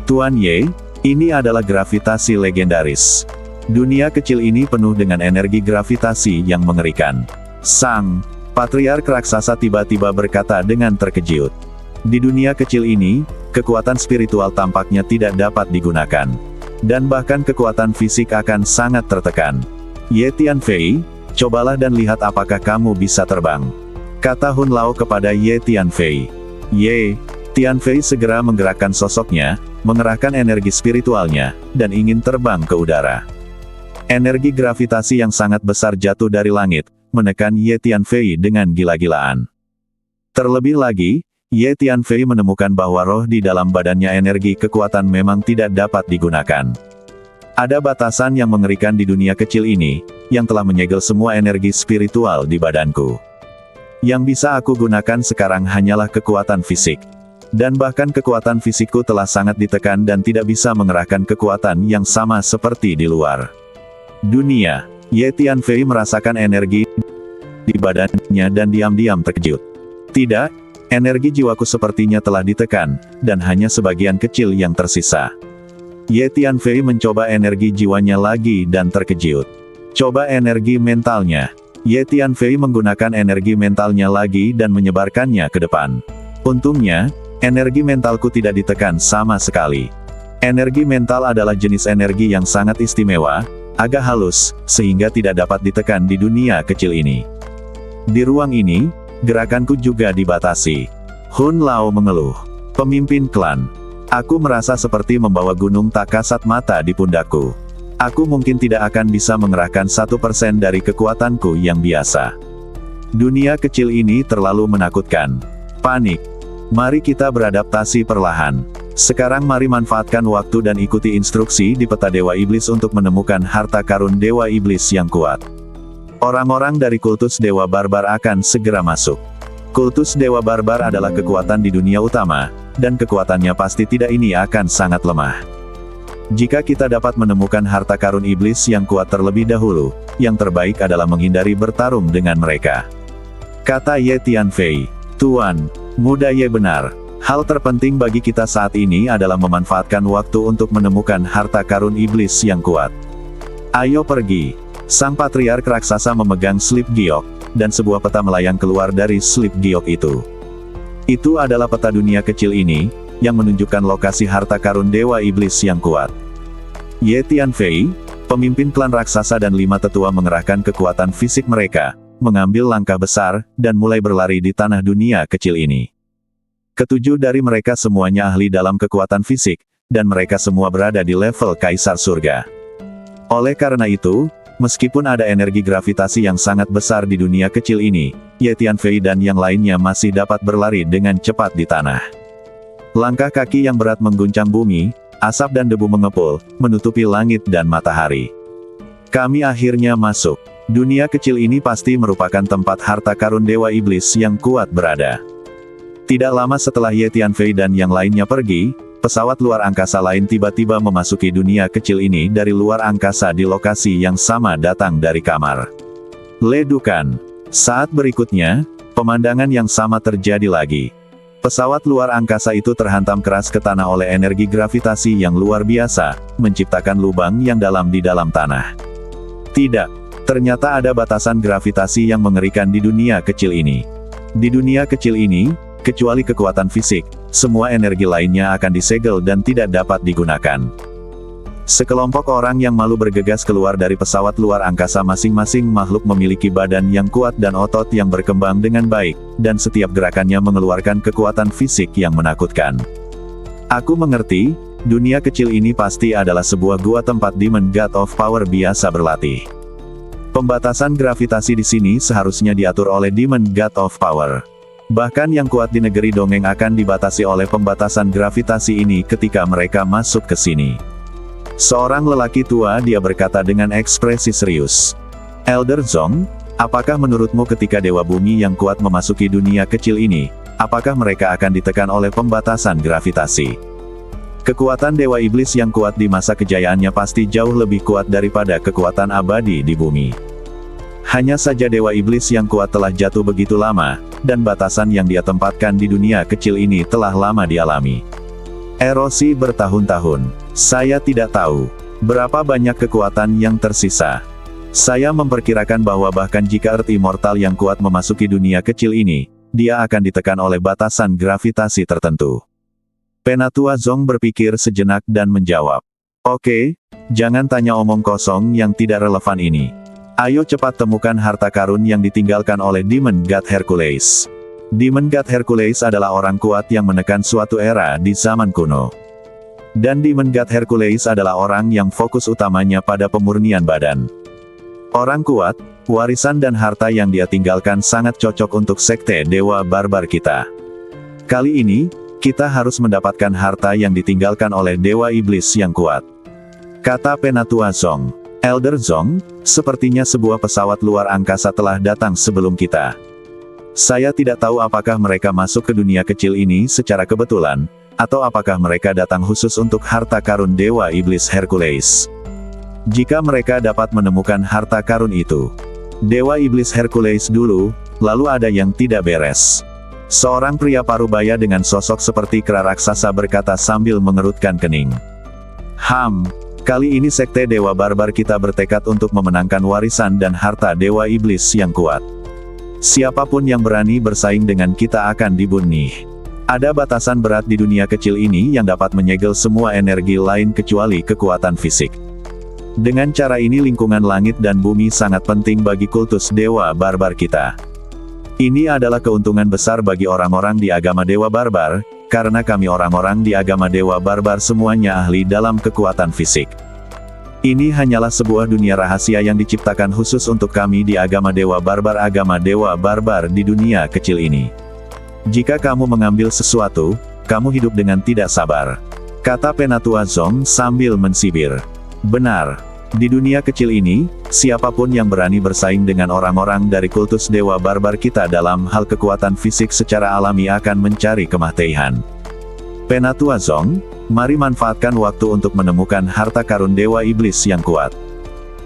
Tuan Ye, ini adalah gravitasi legendaris. Dunia kecil ini penuh dengan energi gravitasi yang mengerikan. Sang Patriark raksasa tiba-tiba berkata dengan terkejut. Di dunia kecil ini, kekuatan spiritual tampaknya tidak dapat digunakan. Dan bahkan kekuatan fisik akan sangat tertekan. Ye Tianfei, cobalah dan lihat apakah kamu bisa terbang. Kata Hun Lao kepada Ye Tianfei. Ye Tianfei segera menggerakkan sosoknya, mengerahkan energi spiritualnya, dan ingin terbang ke udara. Energi gravitasi yang sangat besar jatuh dari langit, menekan Ye Tianfei dengan gila-gilaan. Terlebih lagi, Ye Tianfei menemukan bahwa roh di dalam badannya energi kekuatan memang tidak dapat digunakan. Ada batasan yang mengerikan di dunia kecil ini, yang telah menyegel semua energi spiritual di badanku. Yang bisa aku gunakan sekarang hanyalah kekuatan fisik. Dan bahkan kekuatan fisikku telah sangat ditekan dan tidak bisa mengerahkan kekuatan yang sama seperti di luar dunia. Ye Tianfei merasakan energi di badannya dan diam-diam terkejut. Tidak, energi jiwaku sepertinya telah ditekan, dan hanya sebagian kecil yang tersisa. Ye Tianfei mencoba energi jiwanya lagi dan terkejut. Coba energi mentalnya. Ye Tianfei menggunakan energi mentalnya lagi dan menyebarkannya ke depan. Untungnya, energi mentalku tidak ditekan sama sekali. Energi mental adalah jenis energi yang sangat istimewa, agak halus, sehingga tidak dapat ditekan di dunia kecil ini. Di ruang ini, gerakanku juga dibatasi. Hun Lao mengeluh. Pemimpin klan. Aku merasa seperti membawa gunung tak kasat mata di pundakku. Aku mungkin tidak akan bisa mengerahkan 1% dari kekuatanku yang biasa. Dunia kecil ini terlalu menakutkan. Panik. Mari kita beradaptasi perlahan. Sekarang mari manfaatkan waktu dan ikuti instruksi di peta Dewa Iblis untuk menemukan harta karun Dewa Iblis yang kuat. Orang-orang dari kultus Dewa Barbar akan segera masuk. Kultus Dewa Barbar adalah kekuatan di dunia utama, dan kekuatannya pasti tidak ini akan sangat lemah. Jika kita dapat menemukan harta karun iblis yang kuat terlebih dahulu, yang terbaik adalah menghindari bertarung dengan mereka. Kata Ye Tianfei. Tuan, muda Ye benar. Hal terpenting bagi kita saat ini adalah memanfaatkan waktu untuk menemukan harta karun iblis yang kuat. Ayo pergi. Sang Patriark raksasa memegang slip giok, dan sebuah peta melayang keluar dari slip giok itu. Itu adalah peta dunia kecil ini, yang menunjukkan lokasi harta karun Dewa Iblis yang kuat. Ye Tianfei, pemimpin klan raksasa dan 5 tetua mengerahkan kekuatan fisik mereka, mengambil langkah besar, dan mulai berlari di tanah dunia kecil ini. Ketujuh dari mereka semuanya ahli dalam kekuatan fisik, dan mereka semua berada di level Kaisar Surga. Oleh karena itu, meskipun ada energi gravitasi yang sangat besar di dunia kecil ini, Ye Tianfei dan yang lainnya masih dapat berlari dengan cepat di tanah. Langkah kaki yang berat mengguncang bumi, asap dan debu mengepul, menutupi langit dan matahari. Kami akhirnya masuk. Dunia kecil ini pasti merupakan tempat harta karun Dewa Iblis yang kuat berada. Tidak lama setelah Ye Tianfei dan yang lainnya pergi, pesawat luar angkasa lain tiba-tiba memasuki dunia kecil ini dari luar angkasa di lokasi yang sama datang dari kamar ledukan. Saat berikutnya, pemandangan yang sama terjadi lagi. Pesawat luar angkasa itu terhantam keras ke tanah oleh energi gravitasi yang luar biasa, menciptakan lubang yang dalam di dalam tanah. Tidak, ternyata ada batasan gravitasi yang mengerikan di dunia kecil ini. Di dunia kecil ini, kecuali kekuatan fisik, semua energi lainnya akan disegel dan tidak dapat digunakan. Sekelompok orang yang malu bergegas keluar dari pesawat luar angkasa. Masing-masing makhluk memiliki badan yang kuat dan otot yang berkembang dengan baik, dan setiap gerakannya mengeluarkan kekuatan fisik yang menakutkan. Aku mengerti, dunia kecil ini pasti adalah sebuah gua tempat Demon God of Power biasa berlatih. Pembatasan gravitasi di sini seharusnya diatur oleh Demon God of Power. Bahkan yang kuat di negeri dongeng akan dibatasi oleh pembatasan gravitasi ini ketika mereka masuk ke sini. Seorang lelaki tua dia berkata dengan ekspresi serius. Elder Zong, apakah menurutmu ketika Dewa Bumi yang kuat memasuki dunia kecil ini, apakah mereka akan ditekan oleh pembatasan gravitasi? Kekuatan Dewa Iblis yang kuat di masa kejayaannya pasti jauh lebih kuat daripada kekuatan abadi di bumi. Hanya saja Dewa Iblis yang kuat telah jatuh begitu lama, dan batasan yang dia tempatkan di dunia kecil ini telah lama dialami. Erosi bertahun-tahun. Saya tidak tahu berapa banyak kekuatan yang tersisa. Saya memperkirakan bahwa bahkan jika Earth Immortal yang kuat memasuki dunia kecil ini, dia akan ditekan oleh batasan gravitasi tertentu. Penatua Zong berpikir sejenak dan menjawab, "Oke, jangan tanya omong kosong yang tidak relevan ini. Ayo cepat temukan harta karun yang ditinggalkan oleh Demon God Hercules." Demon God Hercules adalah orang kuat yang menekan suatu era di zaman kuno. Dan Demon God Hercules adalah orang yang fokus utamanya pada pemurnian badan. Orang kuat, warisan dan harta yang dia tinggalkan sangat cocok untuk sekte Dewa Barbar kita. Kali ini, kita harus mendapatkan harta yang ditinggalkan oleh Dewa Iblis yang kuat. Kata Penatua Zong. Elder Zong, sepertinya sebuah pesawat luar angkasa telah datang sebelum kita. Saya tidak tahu apakah mereka masuk ke dunia kecil ini secara kebetulan, atau apakah mereka datang khusus untuk harta karun Dewa Iblis Hercules. Jika mereka dapat menemukan harta karun itu, Dewa Iblis Hercules dulu, lalu ada yang tidak beres. Seorang pria parubaya dengan sosok seperti kera raksasa berkata sambil mengerutkan kening. Kali ini sekte Dewa Barbar kita bertekad untuk memenangkan warisan dan harta Dewa Iblis yang kuat. Siapapun yang berani bersaing dengan kita akan dibunuh. Ada batasan berat di dunia kecil ini yang dapat menyegel semua energi lain kecuali kekuatan fisik. Dengan cara ini lingkungan langit dan bumi sangat penting bagi kultus Dewa Barbar kita. Ini adalah keuntungan besar bagi orang-orang di agama Dewa Barbar, karena kami orang-orang di agama Dewa Barbar semuanya ahli dalam kekuatan fisik. Ini hanyalah sebuah dunia rahasia yang diciptakan khusus untuk kami di agama Dewa Barbar di dunia kecil ini. Jika kamu mengambil sesuatu, kamu hidup dengan tidak sabar. Kata Penatua Zong sambil mensibir. Benar. Di dunia kecil ini, siapapun yang berani bersaing dengan orang-orang dari kultus Dewa Barbar kita dalam hal kekuatan fisik secara alami akan mencari kematian. Penatua Zong, mari manfaatkan waktu untuk menemukan harta karun Dewa Iblis yang kuat.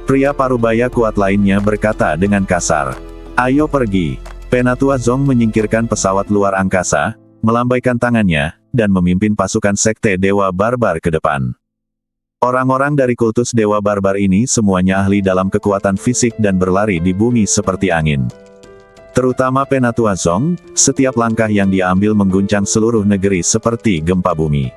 Pria parubaya kuat lainnya berkata dengan kasar. Ayo pergi. Penatua Zong menyingkirkan pesawat luar angkasa, melambaikan tangannya, dan memimpin pasukan sekte Dewa Barbar ke depan. Orang-orang dari kultus Dewa Barbar ini semuanya ahli dalam kekuatan fisik dan berlari di bumi seperti angin. Terutama Penatua Zong, setiap langkah yang dia ambil mengguncang seluruh negeri seperti gempa bumi.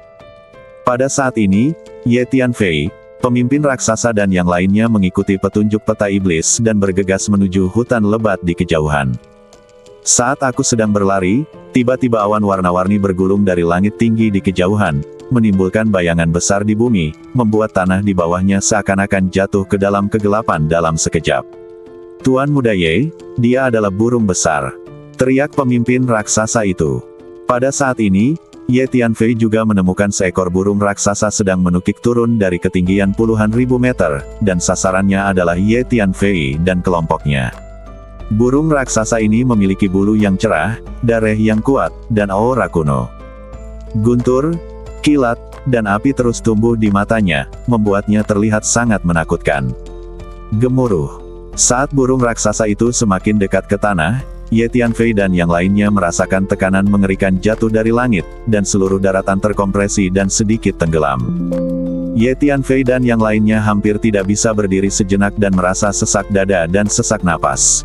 Pada saat ini, Ye Tianfei, pemimpin raksasa dan yang lainnya mengikuti petunjuk peta iblis dan bergegas menuju hutan lebat di kejauhan. Saat aku sedang berlari, tiba-tiba awan warna-warni bergulung dari langit tinggi di kejauhan, menimbulkan bayangan besar di bumi, membuat tanah di bawahnya seakan-akan jatuh ke dalam kegelapan dalam sekejap. Tuan Muda Ye, dia adalah burung besar. Teriak pemimpin raksasa itu. Pada saat ini, Ye Tianfei juga menemukan seekor burung raksasa sedang menukik turun dari ketinggian puluhan ribu meter, dan sasarannya adalah Ye Tianfei dan kelompoknya. Burung raksasa ini memiliki bulu yang cerah, darah yang kuat, dan aura kuno. Guntur, kilat, dan api terus tumbuh di matanya, membuatnya terlihat sangat menakutkan. Gemuruh. Saat burung raksasa itu semakin dekat ke tanah, Ye Tianfei dan yang lainnya merasakan tekanan mengerikan jatuh dari langit, dan seluruh daratan terkompresi dan sedikit tenggelam. Ye Tianfei dan yang lainnya hampir tidak bisa berdiri sejenak dan merasa sesak dada dan sesak napas.